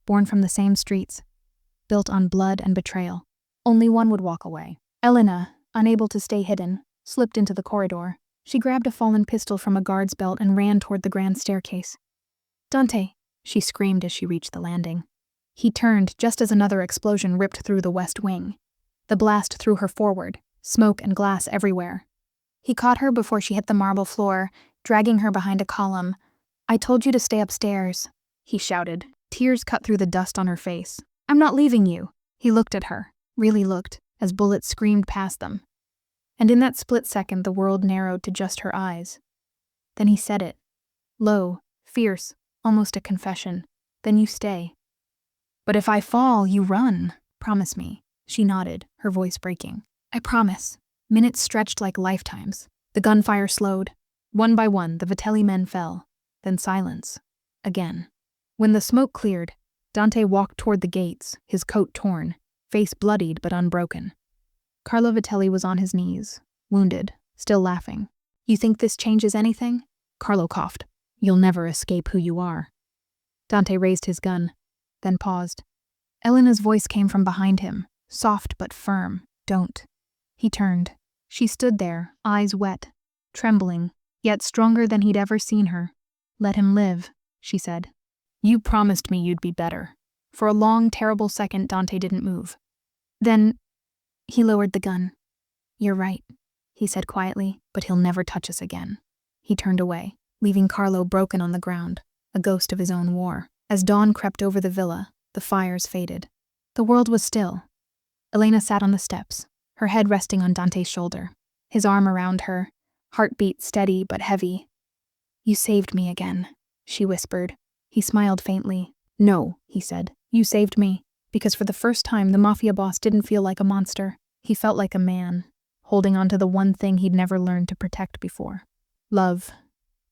[SPEAKER 1] born from the same streets, built on blood and betrayal. Only one would walk away. Elena, unable to stay hidden, slipped into the corridor. She grabbed a fallen pistol from a guard's belt and ran toward the grand staircase. "Dante," she screamed as she reached the landing. He turned just as another explosion ripped through the west wing. The blast threw her forward, smoke and glass everywhere. He caught her before she hit the marble floor, dragging her behind a column. "I told you to stay upstairs," he shouted. Tears cut through the dust on her face. "I'm not leaving you." He looked at her, really looked, as bullets screamed past them. And in that split second, the world narrowed to just her eyes. Then he said it. Low, fierce, almost a confession. "Then you stay." "But if I fall, you run. Promise me." She nodded, her voice breaking. "I promise." Minutes stretched like lifetimes. The gunfire slowed. One by one, the Vitelli men fell. Then silence. Again. When the smoke cleared, Dante walked toward the gates, his coat torn, face bloodied but unbroken. Carlo Vitelli was on his knees, wounded, still laughing. "You think this changes anything?" Carlo coughed. "You'll never escape who you are." Dante raised his gun, then paused. Elena's voice came from behind him, soft but firm. "Don't." He turned. She stood there, eyes wet, trembling, yet stronger than he'd ever seen her. "Let him live," she said. "You promised me you'd be better." For a long, terrible second, Dante didn't move. Then he lowered the gun. "You're right," he said quietly, "but he'll never touch us again." He turned away, leaving Carlo broken on the ground, a ghost of his own war. As dawn crept over the villa, the fires faded. The world was still. Elena sat on the steps, her head resting on Dante's shoulder, his arm around her, heartbeat steady but heavy. "You saved me again," she whispered. He smiled faintly. "No," he said. "You saved me." Because for the first time, the Mafia boss didn't feel like a monster. He felt like a man, holding on to the one thing he'd never learned to protect before. Love.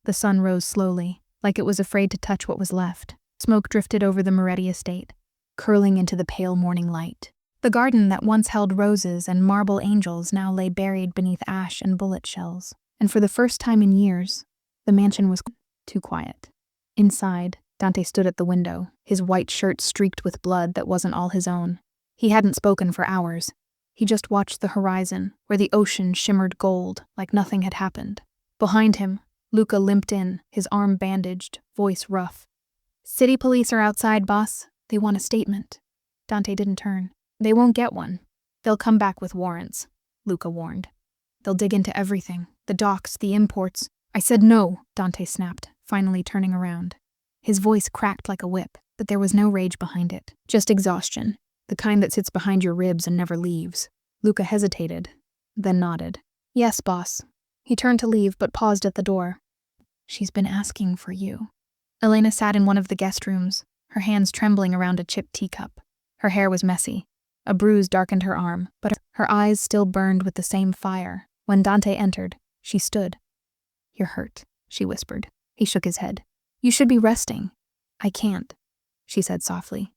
[SPEAKER 1] The sun rose slowly, like it was afraid to touch what was left. Smoke drifted over the Moretti estate, curling into the pale morning light. The garden that once held roses and marble angels now lay buried beneath ash and bullet shells. And for the first time in years, the mansion was too quiet. Inside, Dante stood at the window, his white shirt streaked with blood that wasn't all his own. He hadn't spoken for hours. He just watched the horizon, where the ocean shimmered gold, like nothing had happened. Behind him, Luca limped in, his arm bandaged, voice rough. "City police are outside, boss. They want a statement." Dante didn't turn. "They won't get one. They'll come back with warrants," Luca warned. "They'll dig into everything, the docks, the imports." "I said no," Dante snapped, finally turning around. His voice cracked like a whip, but there was no rage behind it, just exhaustion, the kind that sits behind your ribs and never leaves. Luca hesitated, then nodded. "Yes, boss." He turned to leave, but paused at the door. "She's been asking for you." Elena sat in one of the guest rooms, her hands trembling around a chipped teacup. Her hair was messy. A bruise darkened her arm, but her eyes still burned with the same fire. When Dante entered, she stood. "You're hurt," she whispered. He shook his head. "You should be resting." "I can't," she said softly.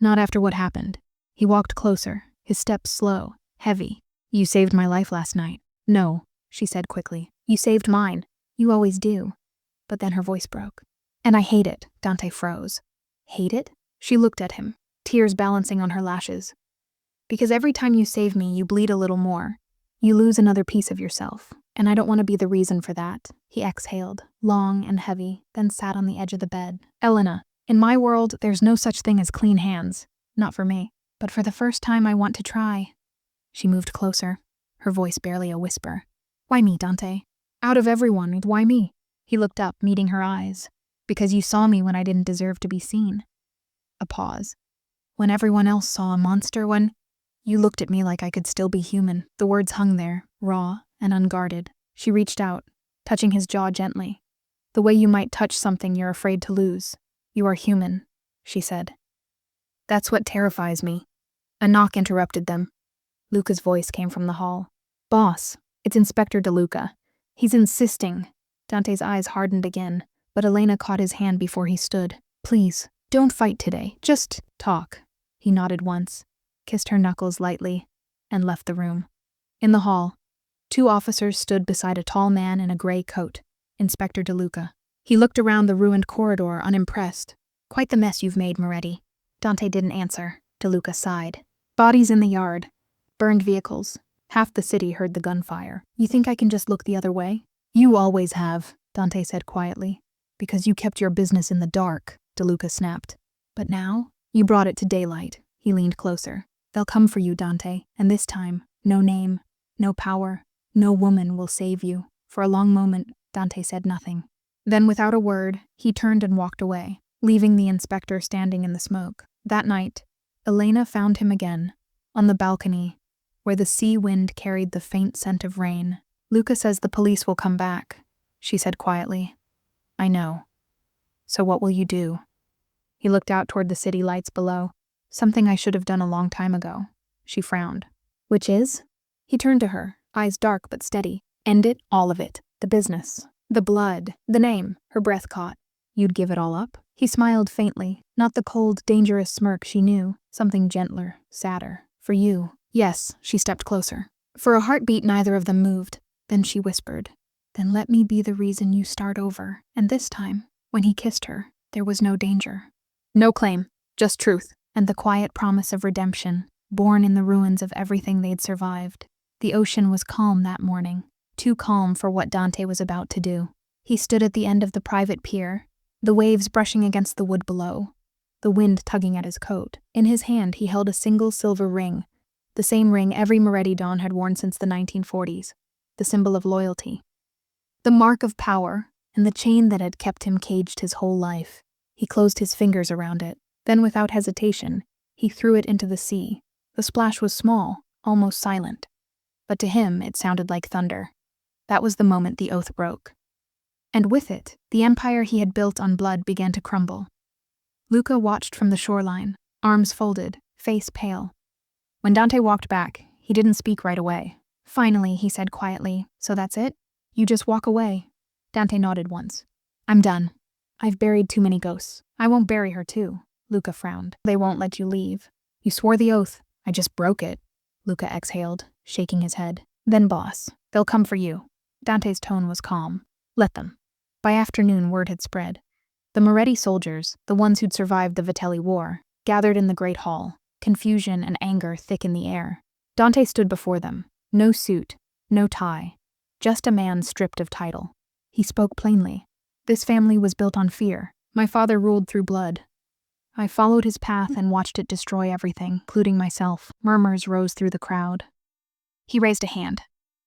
[SPEAKER 1] "Not after what happened." He walked closer, his steps slow, heavy. "You saved my life last night." "No," she said quickly. "You saved mine. You always do." But then her voice broke. "And I hate it." Dante froze. "Hate it?" She looked at him, tears balancing on her lashes. "Because every time you save me, you bleed a little more. You lose another piece of yourself, and I don't want to be the reason for that." He exhaled, long and heavy, then sat on the edge of the bed. "Elena, in my world, there's no such thing as clean hands. Not for me. But for the first time, I want to try." She moved closer, her voice barely a whisper. "Why me, Dante? Out of everyone, why me?" He looked up, meeting her eyes. "Because you saw me when I didn't deserve to be seen." A pause. "When everyone else saw a monster, when you looked at me like I could still be human." The words hung there, raw and unguarded. She reached out, touching his jaw gently. "The way you might touch something you're afraid to lose. You are human," she said. "That's what terrifies me." A knock interrupted them. Luca's voice came from the hall. "Boss, it's Inspector DeLuca. He's insisting." Dante's eyes hardened again, but Elena caught his hand before he stood. "Please, don't fight today. Just talk." He nodded once, kissed her knuckles lightly, and left the room. In the hall, 2 officers stood beside a tall man in a gray coat, Inspector DeLuca. He looked around the ruined corridor, unimpressed. "Quite the mess you've made, Moretti." Dante didn't answer. DeLuca sighed. "Bodies in the yard. Burned vehicles. Half the city heard the gunfire. You think I can just look the other way?" "You always have," Dante said quietly. "Because you kept your business in the dark," DeLuca snapped. "But now, you brought it to daylight." He leaned closer. "They'll come for you, Dante, and this time, no name, no power, no woman will save you." For a long moment, Dante said nothing. Then, without a word, he turned and walked away, leaving the inspector standing in the smoke. That night, Elena found him again, on the balcony, where the sea wind carried the faint scent of rain. "Luca says the police will come back," she said quietly. "I know. So what will you do?" He looked out toward the city lights below. "Something I should have done a long time ago." She frowned. "Which is?" He turned to her, eyes dark but steady. "End it, all of it. The business, the blood, the name." Her breath caught. "You'd give it all up?" He smiled faintly, not the cold, dangerous smirk she knew, something gentler, sadder. "For you." "Yes." She stepped closer. For a heartbeat, neither of them moved. Then she whispered, "Then let me be the reason you start over." And this time, when he kissed her, there was no danger. No claim, just truth, and the quiet promise of redemption, born in the ruins of everything they'd survived. The ocean was calm that morning, too calm for what Dante was about to do. He stood at the end of the private pier, the waves brushing against the wood below, the wind tugging at his coat. In his hand he held a single silver ring, the same ring every Moretti Don had worn since the 1940s, the symbol of loyalty. The mark of power, and the chain that had kept him caged his whole life. He closed his fingers around it. Then, without hesitation, he threw it into the sea. The splash was small, almost silent. But to him, it sounded like thunder. That was the moment the oath broke. And with it, the empire he had built on blood began to crumble. Luca watched from the shoreline, arms folded, face pale. When Dante walked back, he didn't speak right away. Finally, he said quietly, "So that's it? You just walk away?" Dante nodded once. "I'm done. I've buried too many ghosts. I won't bury her too." Luca frowned. "They won't let you leave." "You swore the oath." "I just broke it." Luca exhaled, shaking his head. "Then, boss, they'll come for you." Dante's tone was calm. "Let them." By afternoon, word had spread. The Moretti soldiers, the ones who'd survived the Vitelli War, gathered in the great hall, confusion and anger thick in the air. Dante stood before them, no suit, no tie, just a man stripped of title. He spoke plainly. This family was built on fear. My father ruled through blood. I followed his path and watched it destroy everything, including myself. Murmurs rose through the crowd. He raised a hand.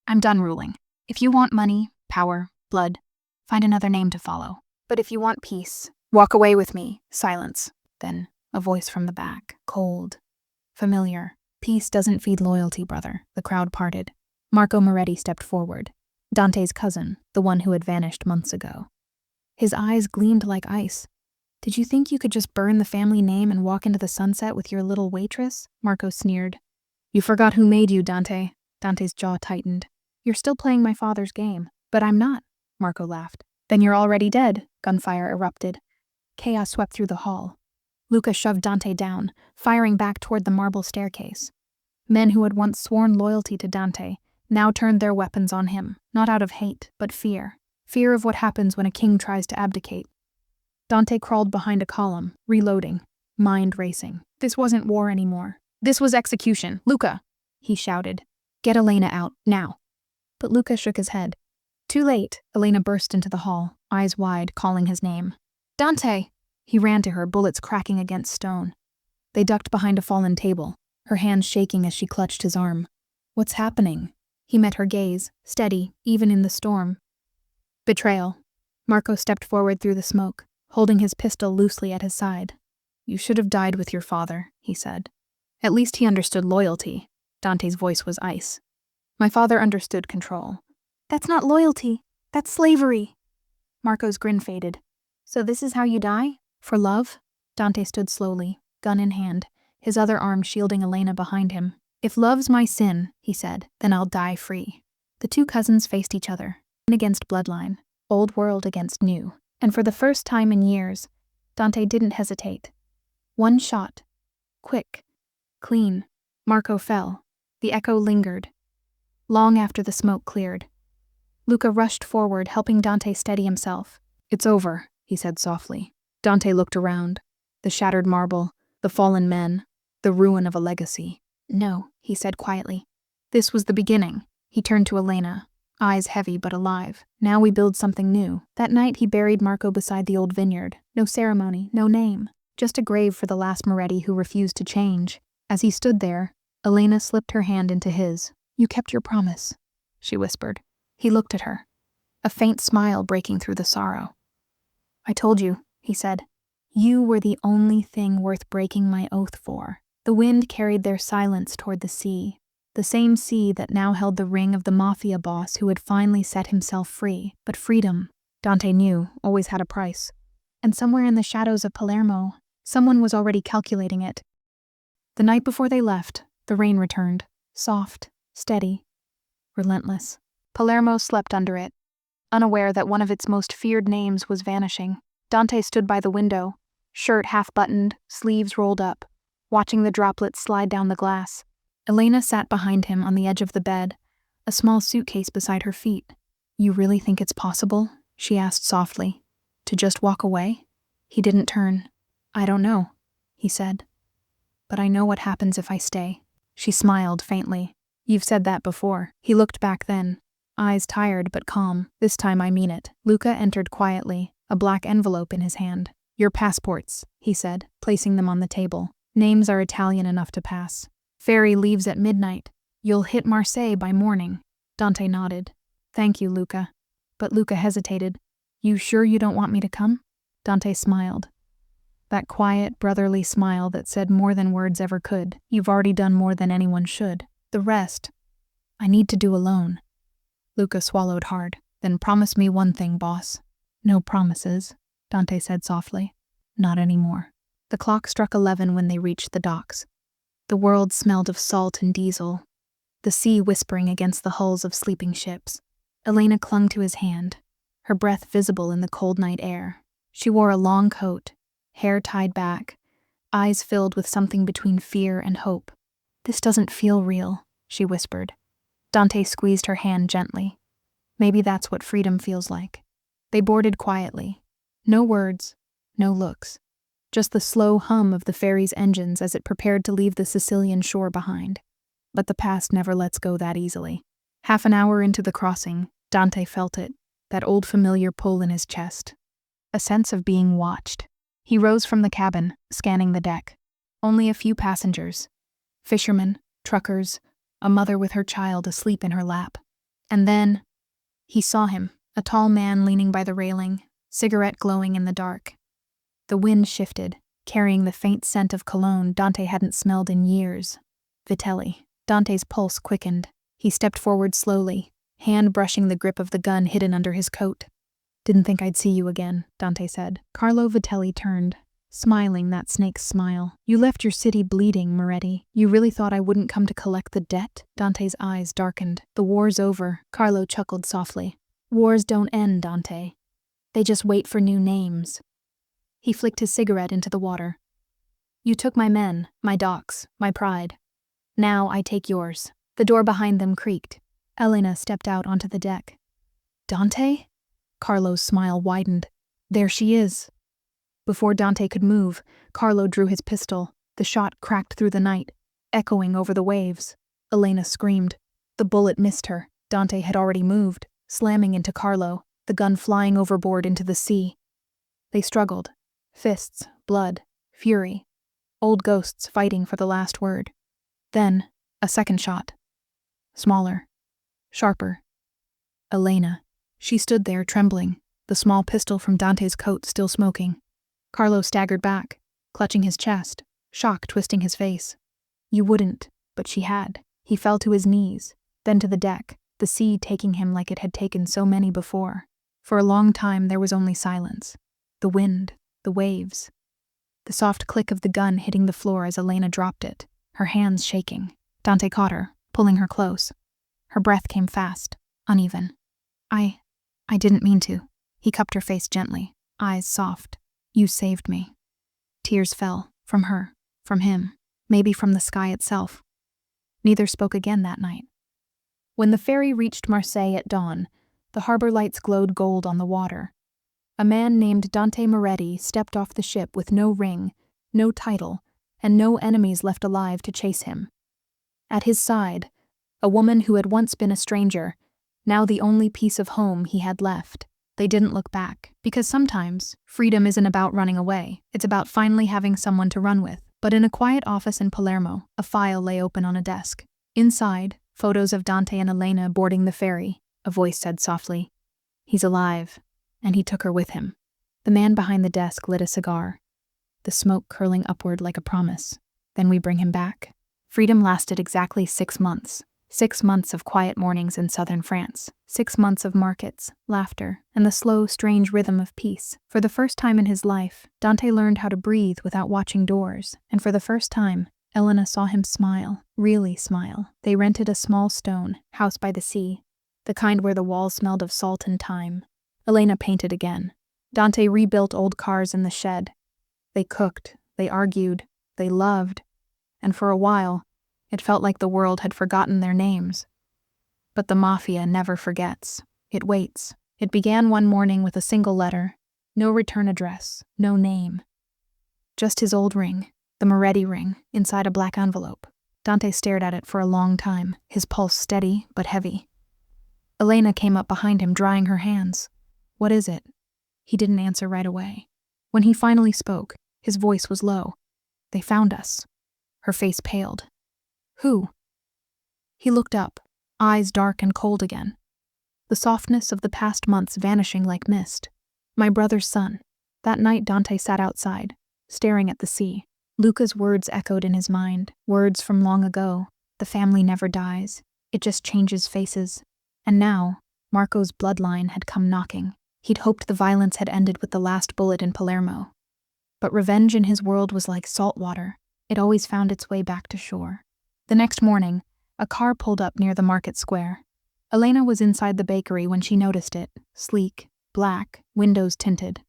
[SPEAKER 1] I'm done ruling. If you want money, power, blood, find another name to follow. But if you want peace, walk away with me. Silence. Then, a voice from the back, cold, familiar. Peace doesn't feed loyalty, brother. The crowd parted. Marco Moretti stepped forward. Dante's cousin, the one who had vanished months ago. His eyes gleamed like ice. Did you think you could just burn the family name and walk into the sunset with your little waitress? Marco sneered. You forgot who made you, Dante. Dante's jaw tightened. You're still playing my father's game. But I'm not, Marco laughed. Then you're already dead. Gunfire erupted. Chaos swept through the hall. Luca shoved Dante down, firing back toward the marble staircase. Men who had once sworn loyalty to Dante now turned their weapons on him, not out of hate, but fear. Fear of what happens when a king tries to abdicate. Dante crawled behind a column, reloading, mind racing. This wasn't war anymore. This was execution. Luca, he shouted. Get Elena out, now. But Luca shook his head. Too late. Elena burst into the hall, eyes wide, calling his name. Dante! He ran to her, bullets cracking against stone. They ducked behind a fallen table, her hands shaking as she clutched his arm. What's happening? He met her gaze, steady, even in the storm. Betrayal. Marco stepped forward through the smoke, holding his pistol loosely at his side. You should have died with your father, he said. At least he understood loyalty. Dante's voice was ice. My father understood control. That's not loyalty. That's slavery. Marco's grin faded. So this is how you die? For love? Dante stood slowly, gun in hand, his other arm shielding Elena behind him. If love's my sin, he said, then I'll die free. The two cousins faced each other, against bloodline, old world against new. And for the first time in years, Dante didn't hesitate. One shot. Quick. Clean. Marco fell. The echo lingered. Long after the smoke cleared. Luca rushed forward, helping Dante steady himself. It's over, he said softly. Dante looked around. The shattered marble, the fallen men, the ruin of a legacy. No, he said quietly. This was the beginning. He turned to Elena, eyes heavy but alive. Now we build something new. That night he buried Marco beside the old vineyard. No ceremony, no name. Just a grave for the last Moretti who refused to change. As he stood there, Elena slipped her hand into his. You kept your promise, she whispered. He looked at her, a faint smile breaking through the sorrow. I told you, he said. You were the only thing worth breaking my oath for. The wind carried their silence toward the sea, the same sea that now held the ring of the Mafia boss who had finally set himself free. But freedom, Dante knew, always had a price. And somewhere in the shadows of Palermo, someone was already calculating it. The night before they left, the rain returned, soft, steady, relentless. Palermo slept under it, unaware that one of its most feared names was vanishing. Dante stood by the window, shirt half-buttoned, sleeves rolled up, watching the droplets slide down the glass. Elena sat behind him on the edge of the bed, a small suitcase beside her feet. You really think it's possible? She asked softly. To just walk away? He didn't turn. I don't know, he said. But I know what happens if I stay. She smiled faintly. You've said that before. He looked back then, eyes tired but calm. This time I mean it. Luca entered quietly, a black envelope in his hand. Your passports, he said, placing them on the table. Names are Italian enough to pass. Ferry leaves at midnight. You'll hit Marseille by morning. Dante nodded. Thank you, Luca. But Luca hesitated. You sure you don't want me to come? Dante smiled. That quiet, brotherly smile that said more than words ever could. You've already done more than anyone should. The rest, I need to do alone. Luca swallowed hard. Then promise me one thing, boss. No promises, Dante said softly. Not anymore. The clock struck 11 when they reached the docks. The world smelled of salt and diesel, the sea whispering against the hulls of sleeping ships. Elena clung to his hand, her breath visible in the cold night air. She wore a long coat, hair tied back, eyes filled with something between fear and hope. This doesn't feel real, she whispered. Dante squeezed her hand gently. Maybe that's what freedom feels like. They boarded quietly. No words, no looks. Just the slow hum of the ferry's engines as it prepared to leave the Sicilian shore behind. But the past never lets go that easily. Half an hour into the crossing, Dante felt it, that old familiar pull in his chest. A sense of being watched. He rose from the cabin, scanning the deck. Only a few passengers. Fishermen, truckers, a mother with her child asleep in her lap. And then, he saw him, a tall man leaning by the railing, cigarette glowing in the dark. The wind shifted, carrying the faint scent of cologne Dante hadn't smelled in years. Vitelli. Dante's pulse quickened. He stepped forward slowly, hand brushing the grip of the gun hidden under his coat. "Didn't think I'd see you again," Dante said. Carlo Vitelli turned, smiling that snake's smile. "You left your city bleeding, Moretti. You really thought I wouldn't come to collect the debt?" Dante's eyes darkened. "The war's over," Carlo chuckled softly. "Wars don't end, Dante. They just wait for new names." He flicked his cigarette into the water. "You took my men, my docks, my pride. Now I take yours." The door behind them creaked. Elena stepped out onto the deck. "Dante?" Carlo's smile widened. "There she is." Before Dante could move, Carlo drew his pistol. The shot cracked through the night, echoing over the waves. Elena screamed. The bullet missed her. Dante had already moved, slamming into Carlo, the gun flying overboard into the sea. They struggled. Fists, blood, fury. Old ghosts fighting for the last word. Then, a second shot. Smaller. Sharper. Elena. She stood there, trembling, the small pistol from Dante's coat still smoking. Carlo staggered back, clutching his chest, shock twisting his face. You wouldn't, but she had. He fell to his knees, then to the deck, the sea taking him like it had taken so many before. For a long time there was only silence. The wind, the waves. The soft click of the gun hitting the floor as Elena dropped it, her hands shaking. Dante caught her, pulling her close. Her breath came fast, uneven. I didn't mean to. He cupped her face gently, eyes soft. You saved me. Tears fell, from her, from him, maybe from the sky itself. Neither spoke again that night. When the ferry reached Marseille at dawn, the harbor lights glowed gold on the water. A man named Dante Moretti stepped off the ship with no ring, no title, and no enemies left alive to chase him. At his side, a woman who had once been a stranger, now the only piece of home he had left. They didn't look back, because sometimes freedom isn't about running away, it's about finally having someone to run with. But in a quiet office in Palermo, a file lay open on a desk. Inside, photos of Dante and Elena boarding the ferry. A voice said softly, "He's alive," and he took her with him. The man behind the desk lit a cigar, the smoke curling upward like a promise. Then we bring him back. Freedom lasted exactly 6 months. 6 months of quiet mornings in southern France. 6 months of markets, laughter, and the slow, strange rhythm of peace. For the first time in his life, Dante learned how to breathe without watching doors, and for the first time, Elena saw him smile, really smile. They rented a small stone house by the sea, the kind where the walls smelled of salt and thyme. Elena painted again. Dante rebuilt old cars in the shed. They cooked, they argued, they loved, and for a while, it felt like the world had forgotten their names. But the Mafia never forgets. It waits. It began one morning with a single letter. No return address, no name. Just his old ring, the Moretti ring, inside a black envelope. Dante stared at it for a long time, his pulse steady but heavy. Elena came up behind him, drying her hands. "What is it?" He didn't answer right away. When he finally spoke, his voice was low. "They found us." Her face paled. "Who?" He looked up, eyes dark and cold again. The softness of the past months vanishing like mist. "My brother's son." That night Dante sat outside, staring at the sea. Luca's words echoed in his mind, words from long ago. The family never dies, it just changes faces. And now, Marco's bloodline had come knocking. He'd hoped the violence had ended with the last bullet in Palermo. But revenge in his world was like salt water. It always found its way back to shore. The next morning, a car pulled up near the market square. Elena was inside the bakery when she noticed it, sleek, black, windows tinted.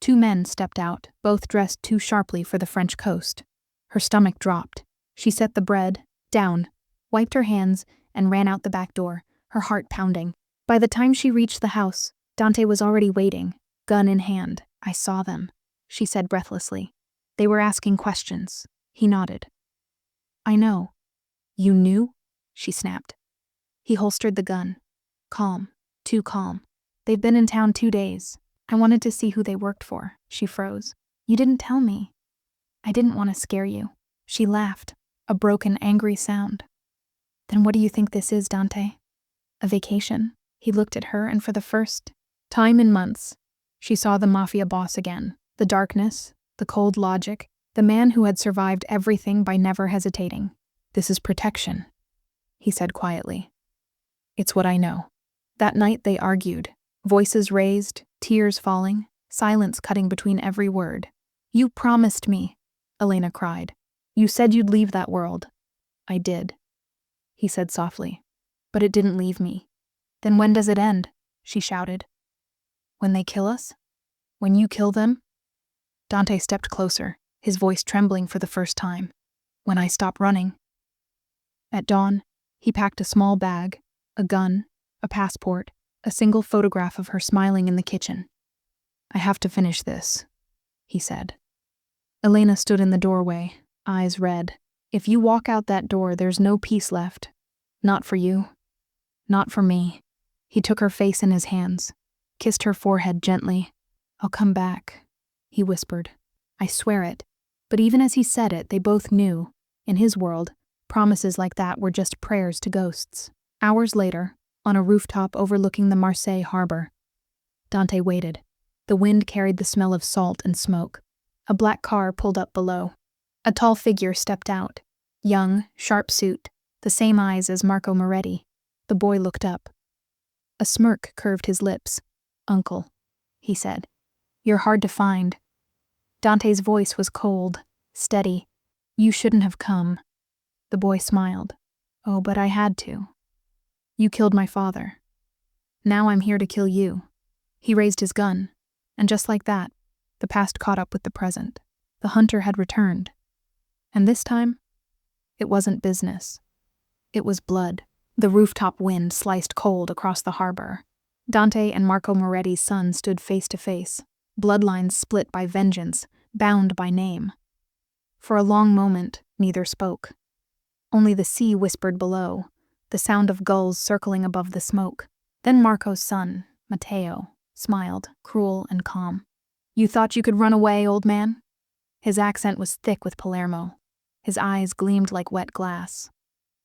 [SPEAKER 1] 2 men stepped out, both dressed too sharply for the French coast. Her stomach dropped. She set the bread down, wiped her hands, and ran out the back door, her heart pounding. By the time she reached the house, Dante was already waiting, gun in hand. "I saw them," she said breathlessly. They were asking questions. He nodded. I know. You knew? She snapped. He holstered the gun. Calm. Too calm. They've been in town 2 days. I wanted to see who they worked for. She froze. You didn't tell me. I didn't want to scare you. She laughed. A broken, angry sound. Then what do you think this is, Dante? A vacation? He looked at her, and for the first time in months, she saw the Mafia boss again. The darkness, the cold logic, the man who had survived everything by never hesitating. This is protection, he said quietly. It's what I know. That night they argued, voices raised, tears falling, silence cutting between every word. You promised me, Elena cried. You said you'd leave that world. I did, he said softly. But it didn't leave me. Then when does it end? She shouted. When they kill us? When you kill them? Dante stepped closer, his voice trembling for the first time. When I stop running. At dawn, he packed a small bag, a gun, a passport, a single photograph of her smiling in the kitchen. I have to finish this, he said. Elena stood in the doorway, eyes red. If you walk out that door, there's no peace left. Not for you. Not for me. He took her face in his hands, kissed her forehead gently. I'll come back, he whispered. I swear it. But even as he said it, they both knew, in his world, promises like that were just prayers to ghosts. Hours later, on a rooftop overlooking the Marseille harbor, Dante waited. The wind carried the smell of salt and smoke. A black car pulled up below. A tall figure stepped out. Young, sharp suit, the same eyes as Marco Moretti. The boy looked up. A smirk curved his lips. Uncle, he said. You're hard to find. Dante's voice was cold, steady. You shouldn't have come. The boy smiled. Oh, but I had to. You killed my father. Now I'm here to kill you. He raised his gun, and just like that, the past caught up with the present. The hunter had returned. And this time, it wasn't business. It was blood. The rooftop wind sliced cold across the harbor. Dante and Marco Moretti's son stood face to face, bloodlines split by vengeance, bound by name. For a long moment, neither spoke. Only the sea whispered below, the sound of gulls circling above the smoke. Then Marco's son, Matteo, smiled, cruel and calm. You thought you could run away, old man? His accent was thick with Palermo. His eyes gleamed like wet glass.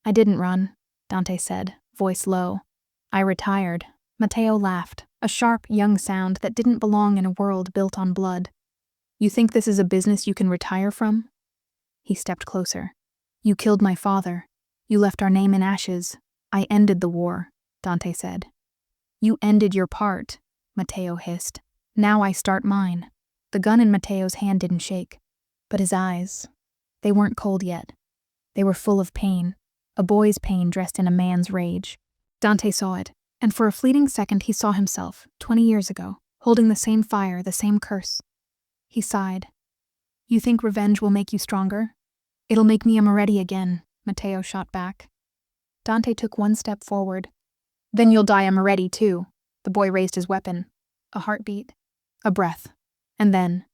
[SPEAKER 1] I didn't run, Dante said, voice low. I retired. Matteo laughed, a sharp, young sound that didn't belong in a world built on blood. You think this is a business you can retire from? He stepped closer. You killed my father. You left our name in ashes. I ended the war, Dante said. You ended your part, Matteo hissed. Now I start mine. The gun in Matteo's hand didn't shake. But his eyes, they weren't cold yet. They were full of pain, a boy's pain dressed in a man's rage. Dante saw it, and for a fleeting second he saw himself, 20 years ago, holding the same fire, the same curse. He sighed. You think revenge will make you stronger? It'll make me a Moretti again, Matteo shot back. Dante took one step forward. Then you'll die a Moretti too. The boy raised his weapon. A heartbeat, a breath, and then,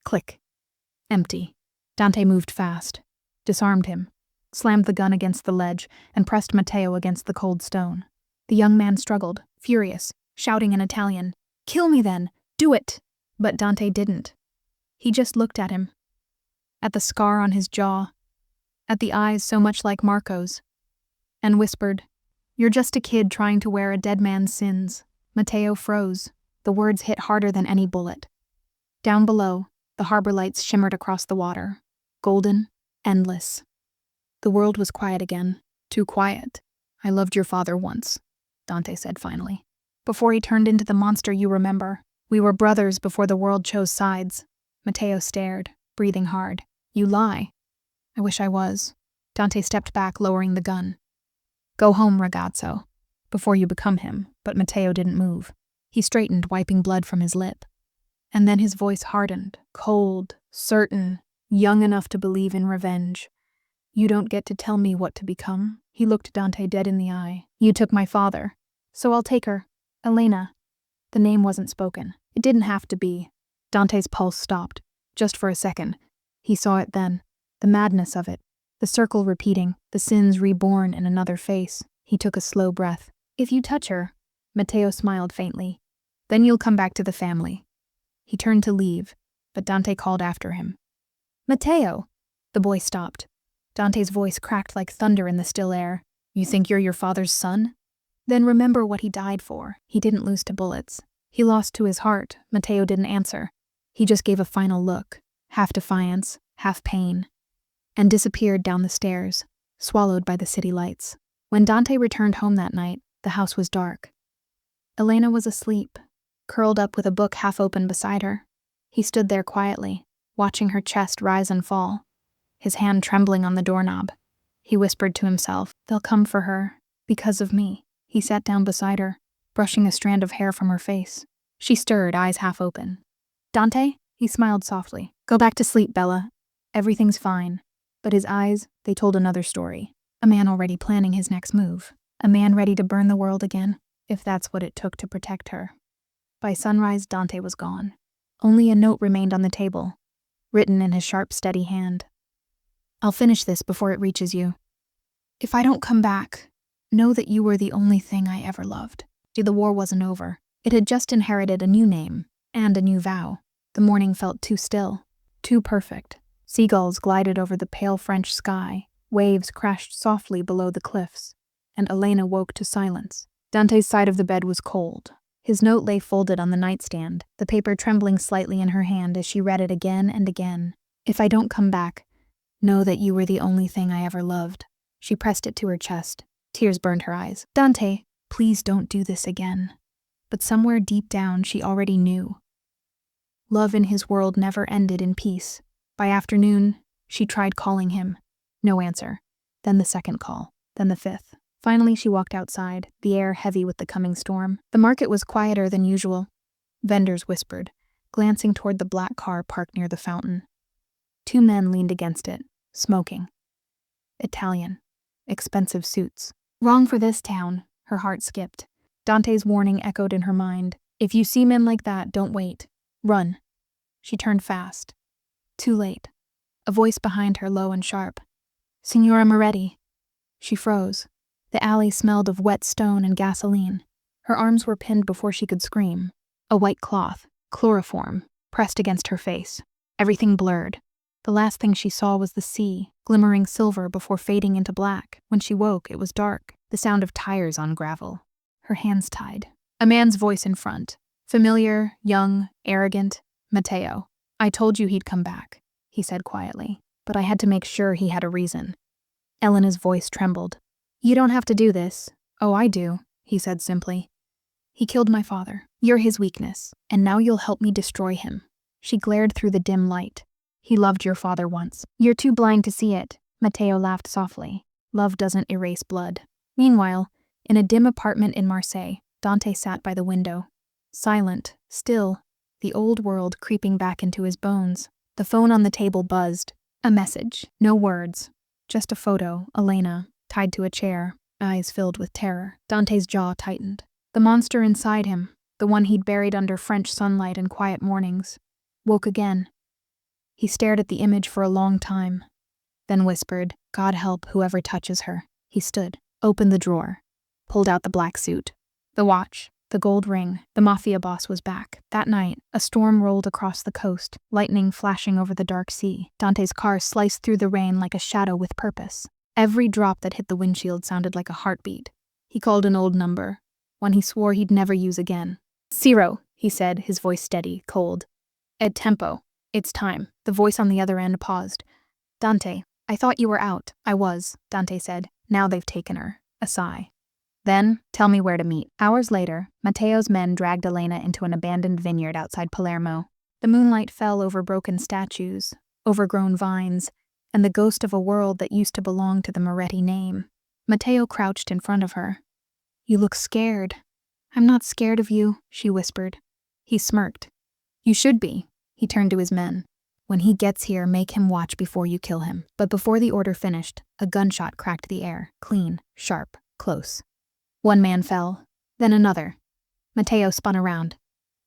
[SPEAKER 1] click. Empty. Dante moved fast, disarmed him, slammed the gun against the ledge, and pressed Matteo against the cold stone. The young man struggled, furious, shouting in Italian, Kill me then! Do it! But Dante didn't. He just looked at him, at the scar on his jaw, at the eyes so much like Marco's, and whispered, You're just a kid trying to wear a dead man's sins. Matteo froze. The words hit harder than any bullet. Down below, the harbor lights shimmered across the water, golden, endless. The world was quiet again, too quiet. I loved your father once, Dante said finally. Before he turned into the monster you remember. We were brothers before the world chose sides. Matteo stared, breathing hard. You lie. I wish I was. Dante stepped back, lowering the gun. Go home, ragazzo, before you become him, but Matteo didn't move. He straightened, wiping blood from his lip. And then his voice hardened, cold, certain, young enough to believe in revenge. You don't get to tell me what to become. He looked Dante dead in the eye. You took my father, so I'll take her. Elena. The name wasn't spoken. It didn't have to be. Dante's pulse stopped, just for a second. He saw it then, the madness of it, the circle repeating, the sins reborn in another face. He took a slow breath. If you touch her, Matteo smiled faintly, then you'll come back to the family. He turned to leave, but Dante called after him. Matteo! The boy stopped. Dante's voice cracked like thunder in the still air. You think you're your father's son? Then remember what he died for. He didn't lose to bullets. He lost to his heart. Matteo didn't answer. He just gave a final look, half defiance, half pain, and disappeared down the stairs, swallowed by the city lights. When Dante returned home that night, the house was dark. Elena was asleep, curled up with a book half open beside her. He stood there quietly, watching her chest rise and fall, his hand trembling on the doorknob. He whispered to himself, "They'll come for her, because of me." He sat down beside her, brushing a strand of hair from her face. She stirred, eyes half open. "Dante?" He smiled softly. "Go back to sleep, Bella. Everything's fine." But his eyes, they told another story. A man already planning his next move. A man ready to burn the world again, if that's what it took to protect her. By sunrise, Dante was gone. Only a note remained on the table, written in his sharp, steady hand. "I'll finish this before it reaches you. If I don't come back, know that you were the only thing I ever loved." The war wasn't over. It had just inherited a new name and a new vow. The morning felt too still, too perfect. Seagulls glided over the pale French sky, waves crashed softly below the cliffs, and Elena woke to silence. Dante's side of the bed was cold. His note lay folded on the nightstand, the paper trembling slightly in her hand as she read it again and again. "If I don't come back, know that you were the only thing I ever loved." She pressed it to her chest. Tears burned her eyes. "Dante, please don't do this again." But somewhere deep down she already knew. Love in his world never ended in peace. By afternoon, she tried calling him. No answer. Then the second call. Then the fifth. Finally, she walked outside, the air heavy with the coming storm. The market was quieter than usual. Vendors whispered, glancing toward the black car parked near the fountain. Two men leaned against it, smoking. Italian. Expensive suits. Wrong for this town. Her heart skipped. Dante's warning echoed in her mind. If you see men like that, don't wait. Run. She turned fast. Too late. A voice behind her, low and sharp. "Signora Moretti." She froze. The alley smelled of wet stone and gasoline. Her arms were pinned before she could scream. A white cloth, chloroform, pressed against her face. Everything blurred. The last thing she saw was the sea, glimmering silver before fading into black. When she woke, it was dark, the sound of tires on gravel. Her hands tied. A man's voice in front. Familiar, young, arrogant. "Matteo, I told you he'd come back," he said quietly, "but I had to make sure he had a reason." Elena's voice trembled. "You don't have to do this." "Oh, I do," he said simply. "He killed my father. You're his weakness, and now you'll help me destroy him." She glared through the dim light. "He loved your father once." "You're too blind to see it," Matteo laughed softly. "Love doesn't erase blood." Meanwhile, in a dim apartment in Marseille, Dante sat by the window. Silent, still, the old world creeping back into his bones. The phone on the table buzzed. A message. No words. Just a photo, Elena, tied to a chair, eyes filled with terror. Dante's jaw tightened. The monster inside him, the one he'd buried under French sunlight and quiet mornings, woke again. He stared at the image for a long time, then whispered, "God help whoever touches her." He stood, opened the drawer, pulled out the black suit, the watch, the gold ring. The Mafia boss was back. That night, a storm rolled across the coast, lightning flashing over the dark sea. Dante's car sliced through the rain like a shadow with purpose. Every drop that hit the windshield sounded like a heartbeat. He called an old number, one he swore he'd never use again. "Zero," he said, his voice steady, cold. "Ed tempo. It's time." The voice on the other end paused. "Dante, I thought you were out." "I was," Dante said. "Now they've taken her." A sigh. "Then, tell me where to meet." Hours later, Matteo's men dragged Elena into an abandoned vineyard outside Palermo. The moonlight fell over broken statues, overgrown vines, and the ghost of a world that used to belong to the Moretti name. Matteo crouched in front of her. "You look scared." "I'm not scared of you," she whispered. He smirked. "You should be." He turned to his men. "When he gets here, make him watch before you kill him." But before the order finished, a gunshot cracked the air, clean, sharp, close. One man fell, then another. Matteo spun around,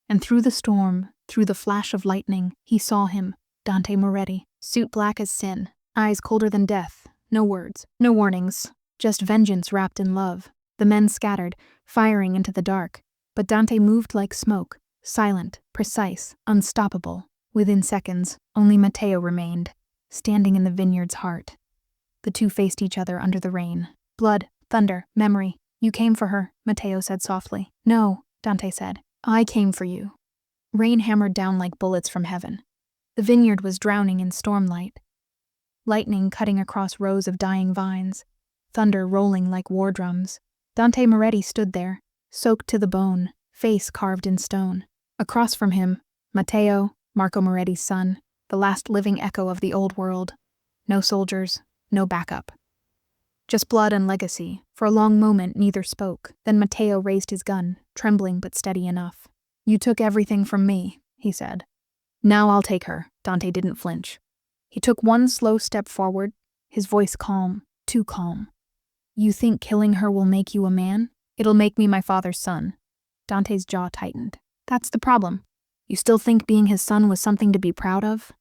[SPEAKER 1] and through the storm, Through the flash of lightning, he saw him, Dante Moretti, suit black as sin, eyes colder than death, no words, no warnings, just vengeance wrapped in love. The men scattered, firing into the dark, but Dante moved like smoke, silent, precise, unstoppable. Within seconds, only Matteo remained, standing in the vineyard's heart. The two faced each other under the rain. Blood, thunder, memory. You came for her, Matteo said softly. No, Dante said. I came for you. Rain hammered down like bullets from heaven. The vineyard was drowning in stormlight. Lightning cutting across rows of dying vines. Thunder rolling like war drums. Dante Moretti stood there, soaked to the bone, face carved in stone. Across from him, Matteo, Marco Moretti's son, the last living echo of the old world. No soldiers, no backup. Just blood and legacy. For a long moment, neither spoke. Then Matteo raised his gun, trembling but steady enough. You took everything from me, he said. Now I'll take her. Dante didn't flinch. He took one slow step forward, his voice calm, too calm. You think killing her will make you a man? It'll make me my father's son. Dante's jaw tightened. That's the problem. You still think being his son was something to be proud of?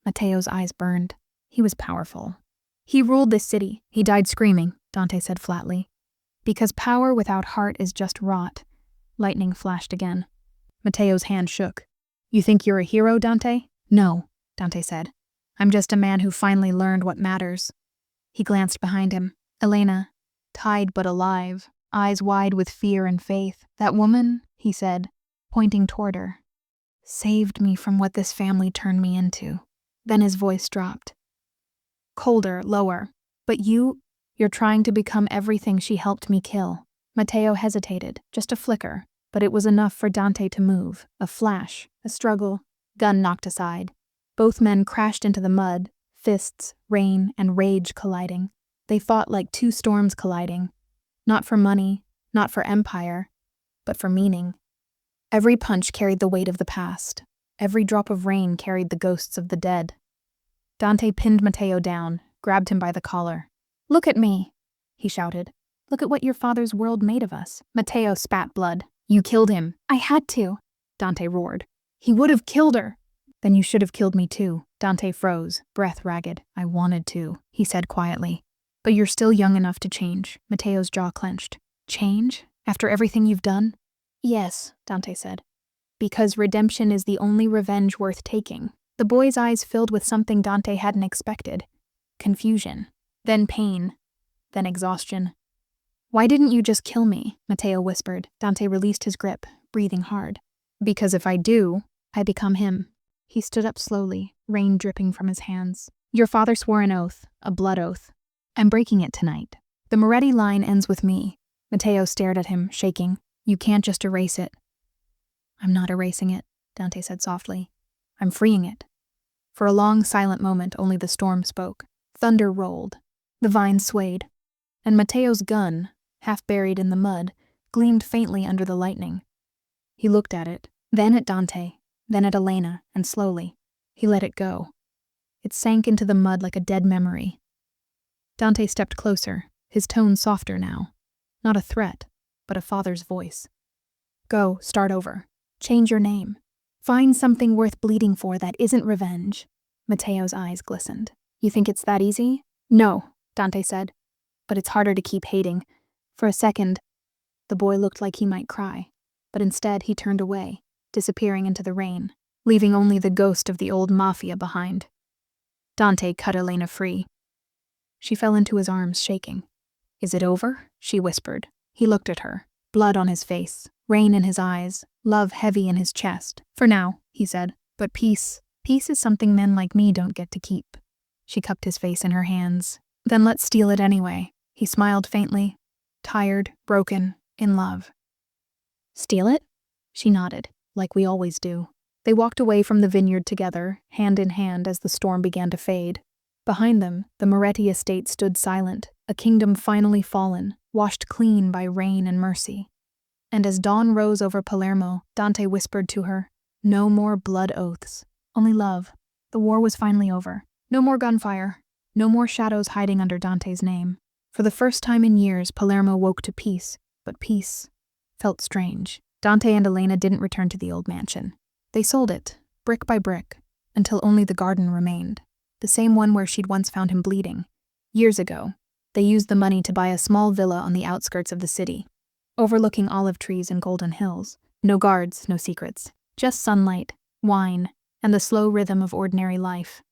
[SPEAKER 1] Matteo's eyes burned. He was powerful. He ruled this city. He died screaming, Dante said flatly. Because power without heart is just rot. Lightning flashed again. Matteo's hand shook. You think you're a hero, Dante? No, Dante said. I'm just a man who finally learned what matters. He glanced behind him. Elena, tied but alive, eyes wide with fear and faith. That woman, he said, pointing toward her, saved me from what this family turned me into. Then his voice dropped. Colder, lower. But you're trying to become everything she helped me kill. Matteo hesitated, just a flicker, but it was enough for Dante to move. A flash, a struggle, gun knocked aside. Both men crashed into the mud, fists, rain, and rage colliding. They fought like two storms colliding. Not for money, not for empire, but for meaning. Every punch carried the weight of the past. Every drop of rain carried the ghosts of the dead. Dante pinned Matteo down, grabbed him by the collar. Look at me, he shouted. Look at what your father's world made of us. Matteo spat blood. You killed him. I had to, Dante roared. He would have killed her. Then you should have killed me too. Dante froze, breath ragged. I wanted to, he said quietly. But you're still young enough to change. Matteo's jaw clenched. Change? After everything you've done? Yes, Dante said. Because redemption is the only revenge worth taking. The boy's eyes filled with something Dante hadn't expected. Confusion. Then pain. Then exhaustion. Why didn't you just kill me? Matteo whispered. Dante released his grip, breathing hard. Because if I do, I become him. He stood up slowly, rain dripping from his hands. Your father swore an oath, a blood oath. I'm breaking it tonight. The Moretti line ends with me. Matteo stared at him, shaking. You can't just erase it. I'm not erasing it, Dante said softly. I'm freeing it. For a long, silent moment, only the storm spoke. Thunder rolled. The vines swayed. And Matteo's gun, half buried in the mud, gleamed faintly under the lightning. He looked at it, then at Dante, then at Elena, and slowly, he let it go. It sank into the mud like a dead memory. Dante stepped closer, his tone softer now. Not a threat, but a father's voice. Go, start over. Change your name. Find something worth bleeding for that isn't revenge. Matteo's eyes glistened. You think it's that easy? No, Dante said. But it's harder to keep hating. For a second, the boy looked like he might cry, but instead he turned away, disappearing into the rain, leaving only the ghost of the old Mafia behind. Dante cut Elena free. She fell into his arms, shaking. Is it over? She whispered. He looked at her, blood on his face, rain in his eyes, love heavy in his chest. For now, he said, but peace is something men like me don't get to keep. She cupped his face in her hands. Then let's steal it anyway. He smiled faintly, tired, broken, in love. Steal it? She nodded, like we always do. They walked away from the vineyard together, hand in hand as the storm began to fade. Behind them, the Moretti estate stood silent, a kingdom finally fallen, washed clean by rain and mercy. And as dawn rose over Palermo, Dante whispered to her, no more blood oaths, only love. The war was finally over. No more gunfire. No more shadows hiding under Dante's name. For the first time in years, Palermo woke to peace, but peace felt strange. Dante and Elena didn't return to the old mansion. They sold it, brick by brick, until only the garden remained, the same one where she'd once found him bleeding. Years ago, they used the money to buy a small villa on the outskirts of the city, overlooking olive trees and golden hills. No guards, no secrets, just sunlight, wine, and the slow rhythm of ordinary life.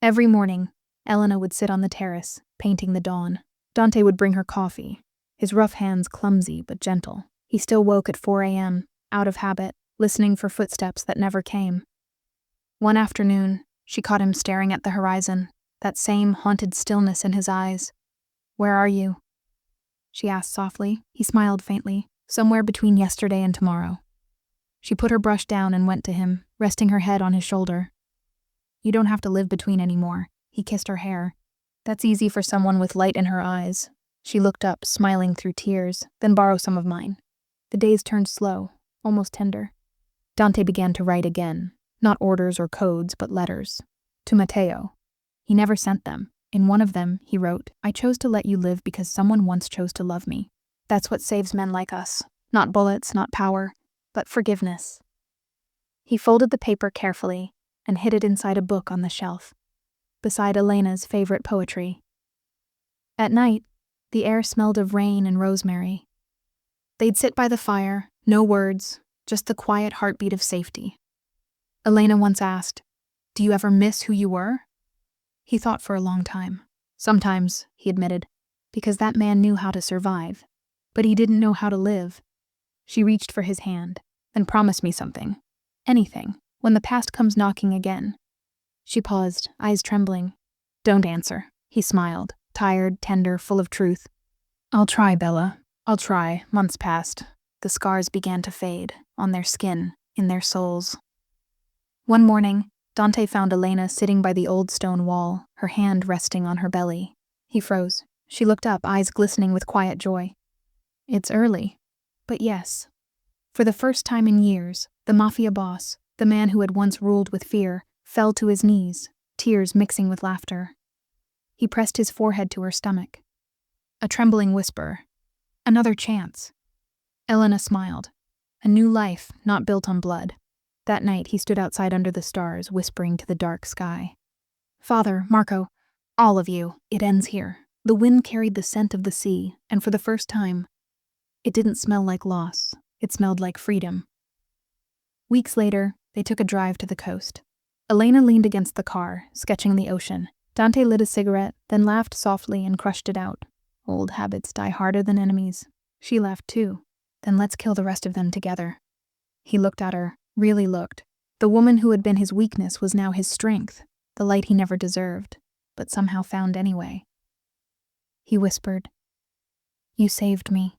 [SPEAKER 1] Every morning, Elena would sit on the terrace, painting the dawn. Dante would bring her coffee, his rough hands clumsy but gentle. He still woke at 4 a.m., out of habit, listening for footsteps that never came. One afternoon, she caught him staring at the horizon, that same haunted stillness in his eyes. "Where are you?" she asked softly. He smiled faintly. "Somewhere between yesterday and tomorrow." She put her brush down and went to him, resting her head on his shoulder. "You don't have to live between anymore." He kissed her hair. "That's easy for someone with light in her eyes." She looked up, smiling through tears. "Then borrow some of mine." The days turned slow, almost tender. Dante began to write again, not orders or codes, but letters. To Matteo. He never sent them. In one of them, he wrote, "I chose to let you live because someone once chose to love me. That's what saves men like us. Not bullets, not power, but forgiveness." He folded the paper carefully and hid it inside a book on the shelf, beside Elena's favorite poetry. At night, the air smelled of rain and rosemary. They'd sit by the fire, no words, just the quiet heartbeat of safety. Elena once asked, "Do you ever miss who you were?" He thought for a long time. "Sometimes," he admitted, "because that man knew how to survive, but he didn't know how to live." She reached for his hand. "Then promise me something. Anything, when the past comes knocking again." She paused, eyes trembling. "Don't answer." He smiled, tired, tender, full of truth. "I'll try, Bella. I'll try." Months passed. The scars began to fade, on their skin, in their souls. One morning, Dante found Elena sitting by the old stone wall, her hand resting on her belly. He froze. She looked up, eyes glistening with quiet joy. "It's early." But yes. For the first time in years, the Mafia boss, the man who had once ruled with fear, fell to his knees, tears mixing with laughter. He pressed his forehead to her stomach. A trembling whisper. "Another chance." Elena smiled. A new life, not built on blood. That night he stood outside under the stars, whispering to the dark sky. "Father, Marco, all of you, it ends here." The wind carried the scent of the sea, and for the first time, it didn't smell like loss. It smelled like freedom. Weeks later, they took a drive to the coast. Elena leaned against the car, sketching the ocean. Dante lit a cigarette, then laughed softly and crushed it out. Old habits die harder than enemies. She laughed too. "Then let's kill the rest of them together." He looked at her, really looked. The woman who had been his weakness was now his strength, the light he never deserved, but somehow found anyway. He whispered, "You saved me."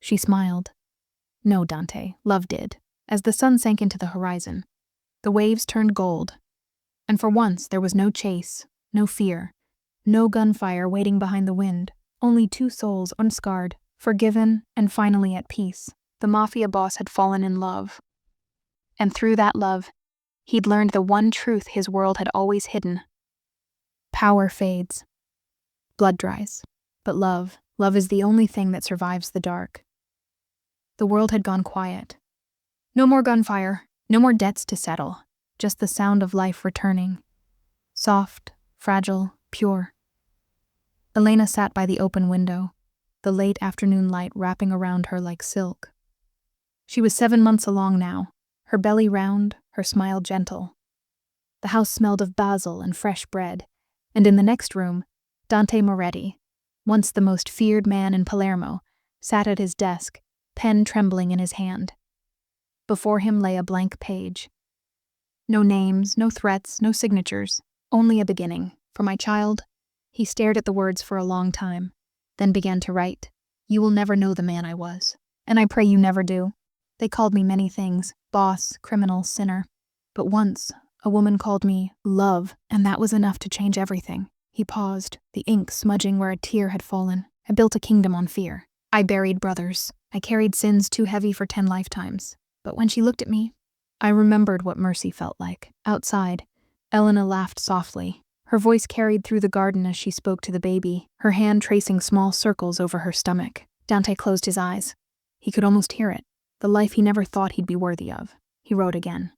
[SPEAKER 1] She smiled. "No, Dante, love did." As the sun sank into the horizon, the waves turned gold, and for once there was no chase, no fear, no gunfire waiting behind the wind, only two souls unscarred, forgiven, and finally at peace. The Mafia boss had fallen in love. And through that love, he'd learned the one truth his world had always hidden. Power fades. Blood dries. But love is the only thing that survives the dark. The world had gone quiet. No more gunfire, no more debts to settle, just the sound of life returning. Soft, fragile, pure. Elena sat by the open window, the late afternoon light wrapping around her like silk. She was 7 months along now, her belly round, her smile gentle. The house smelled of basil and fresh bread, and in the next room, Dante Moretti, once the most feared man in Palermo, sat at his desk, pen trembling in his hand. Before him lay a blank page. No names, no threats, no signatures, only a beginning. "For my child." He stared at the words for a long time, then began to write. "You will never know the man I was, and I pray you never do. They called me many things, boss, criminal, sinner. But once, a woman called me love, and that was enough to change everything." He paused, the ink smudging where a tear had fallen. "I built a kingdom on fear. I buried brothers. I carried sins too heavy for 10 lifetimes. But when she looked at me, I remembered what mercy felt like." Outside, Elena laughed softly. Her voice carried through the garden as she spoke to the baby, her hand tracing small circles over her stomach. Dante closed his eyes. He could almost hear it, the life he never thought he'd be worthy of. He wrote again.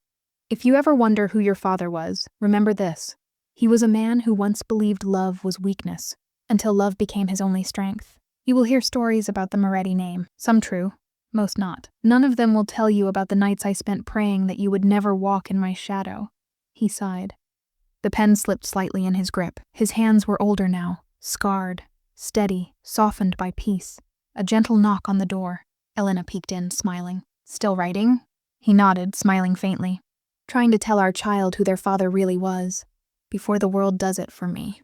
[SPEAKER 1] If you ever wonder who your father was, remember this. He was a man who once believed love was weakness, until love became his only strength. You will hear stories about the Moretti name, some true, most not. None of them will tell you about the nights I spent praying that you would never walk in my shadow. He sighed. The pen slipped slightly in his grip. His hands were older now, scarred, steady, softened by peace. A gentle knock on the door. Elena peeked in, smiling. Still writing? He nodded, smiling faintly. Trying to tell our child who their father really was, before the world does it for me.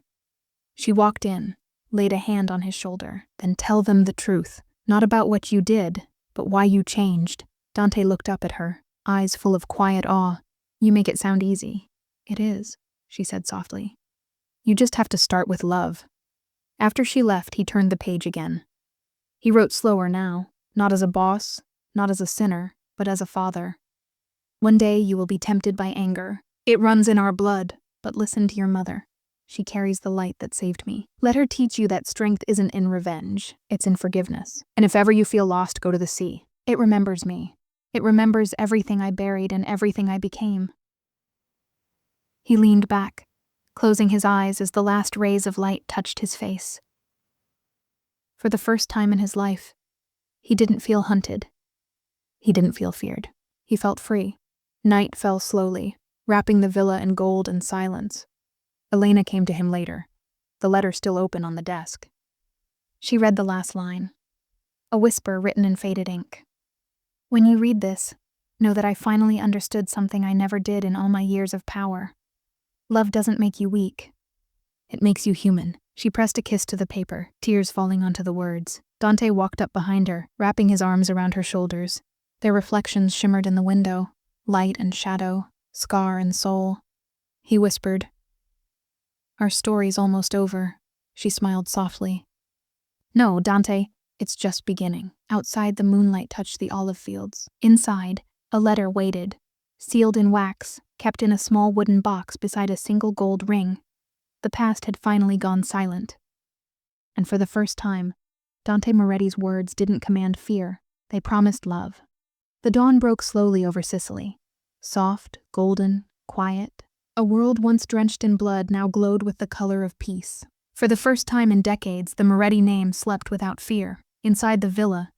[SPEAKER 1] She walked in, laid a hand on his shoulder. Then tell them the truth, not about what you did, but why you changed. Dante looked up at her, eyes full of quiet awe. You make it sound easy. It is, she said softly. You just have to start with love. After she left, he turned the page again. He wrote slower now, not as a boss, not as a sinner, but as a father. One day you will be tempted by anger. It runs in our blood, but listen to your mother. She carries the light that saved me. Let her teach you that strength isn't in revenge, it's in forgiveness. And if ever you feel lost, go to the sea. It remembers me. It remembers everything I buried and everything I became. He leaned back, closing his eyes as the last rays of light touched his face. For the first time in his life, he didn't feel hunted. He didn't feel feared. He felt free. Night fell slowly, wrapping the villa in gold and silence. Elena came to him later, the letter still open on the desk. She read the last line, a whisper written in faded ink. When you read this, know that I finally understood something I never did in all my years of power. Love doesn't make you weak. It makes you human. She pressed a kiss to the paper, tears falling onto the words. Dante walked up behind her, wrapping his arms around her shoulders. Their reflections shimmered in the window, light and shadow, scar and soul. He whispered, Our story's almost over. She smiled softly. No, Dante, it's just beginning. Outside, the moonlight touched the olive fields. Inside, a letter waited, sealed in wax, kept in a small wooden box beside a single gold ring. The past had finally gone silent. And for the first time, Dante Moretti's words didn't command fear. They promised love. The dawn broke slowly over Sicily. Soft, golden, quiet. A world once drenched in blood now glowed with the color of peace. For the first time in decades, the Moretti name slept without fear. Inside the villa,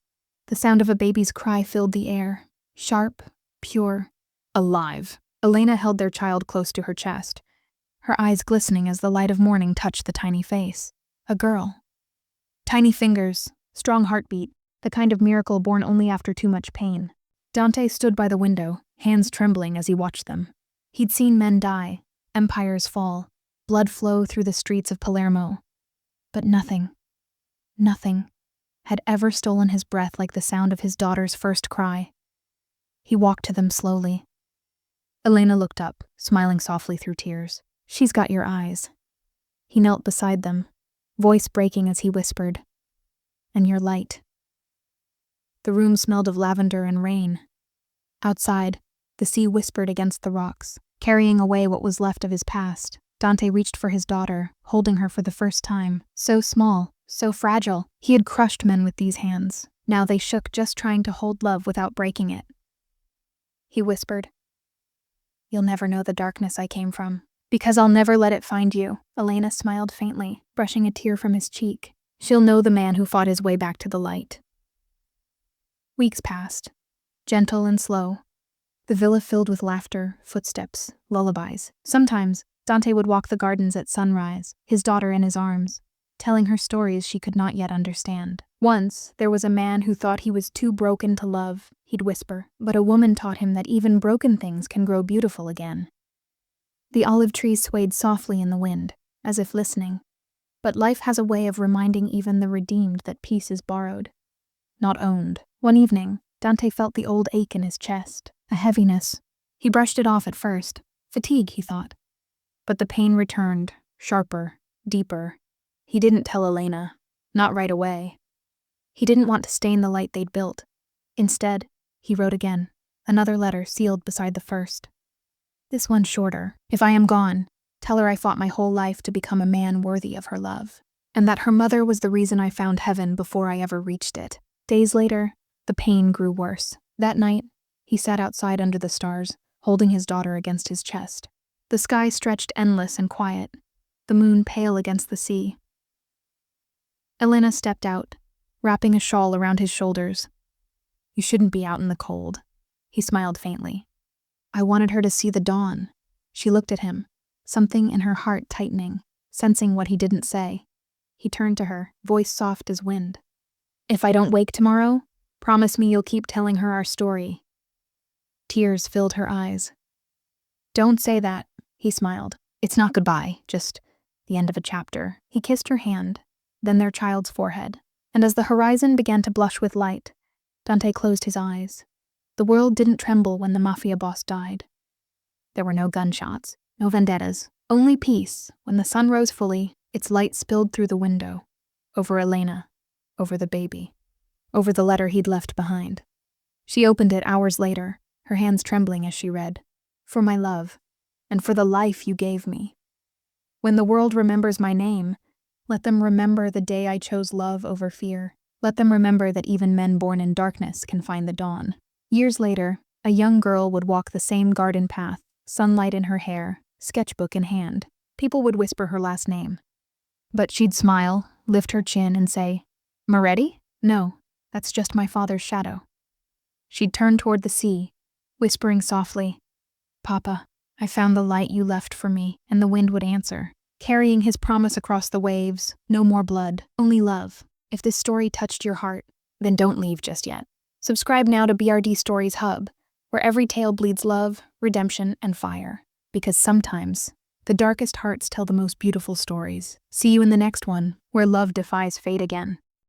[SPEAKER 1] the sound of a baby's cry filled the air. Sharp, pure, alive. Elena held their child close to her chest, her eyes glistening as the light of morning touched the tiny face. A girl. Tiny fingers, strong heartbeat, the kind of miracle born only after too much pain. Dante stood by the window, hands trembling as he watched them. He'd seen men die, empires fall, blood flow through the streets of Palermo. But nothing had ever stolen his breath like the sound of his daughter's first cry. He walked to them slowly. Elena looked up, smiling softly through tears. She's got your eyes. He knelt beside them, voice breaking as he whispered, And your light. The room smelled of lavender and rain. Outside, the sea whispered against the rocks, carrying away what was left of his past. Dante reached for his daughter, holding her for the first time. So small, so fragile. He had crushed men with these hands. Now they shook just trying to hold love without breaking it. He whispered, You'll never know the darkness I came from, because I'll never let it find you. Elena smiled faintly, brushing a tear from his cheek. She'll know the man who fought his way back to the light. Weeks passed, gentle and slow. The villa filled with laughter, footsteps, lullabies. Sometimes, Dante would walk the gardens at sunrise, his daughter in his arms, telling her stories she could not yet understand. Once, there was a man who thought he was too broken to love, he'd whisper, but a woman taught him that even broken things can grow beautiful again. The olive trees swayed softly in the wind, as if listening. But life has a way of reminding even the redeemed that peace is borrowed, not owned. One evening, Dante felt the old ache in his chest, a heaviness. He brushed it off at first. Fatigue, he thought. But the pain returned, sharper, deeper. He didn't tell Elena, not right away. He didn't want to stain the light they'd built. Instead, he wrote again, another letter sealed beside the first. This one shorter. If I am gone, tell her I fought my whole life to become a man worthy of her love, and that her mother was the reason I found heaven before I ever reached it. Days later, the pain grew worse. That night, he sat outside under the stars, holding his daughter against his chest. The sky stretched endless and quiet, the moon pale against the sea. Elena stepped out, wrapping a shawl around his shoulders. "You shouldn't be out in the cold." He smiled faintly. "I wanted her to see the dawn." She looked at him, something in her heart tightening, sensing what he didn't say. He turned to her, voice soft as wind. "If I don't wake tomorrow, promise me you'll keep telling her our story." Tears filled her eyes. "Don't say that," he smiled. "It's not goodbye, just the end of a chapter." He kissed her hand, then their child's forehead, and as the horizon began to blush with light, Dante closed his eyes. The world didn't tremble when the Mafia boss died. There were no gunshots, no vendettas, only peace. When the sun rose fully, its light spilled through the window, over Elena, over the baby, over the letter he'd left behind. She opened it hours later, her hands trembling as she read, "For my love, and for the life you gave me. When the world remembers my name, let them remember the day I chose love over fear. Let them remember that even men born in darkness can find the dawn." Years later, a young girl would walk the same garden path, sunlight in her hair, sketchbook in hand. People would whisper her last name. But she'd smile, lift her chin, and say, "Moretti? No, that's just my father's shadow." She'd turn toward the sea, whispering softly, "Papa, I found the light you left for me," and the wind would answer, carrying his promise across the waves, "No more blood, only love." If this story touched your heart, then don't leave just yet. Subscribe now to BRD Stories Hub, where every tale bleeds love, redemption, and fire. Because sometimes, the darkest hearts tell the most beautiful stories. See you in the next one, where love defies fate again.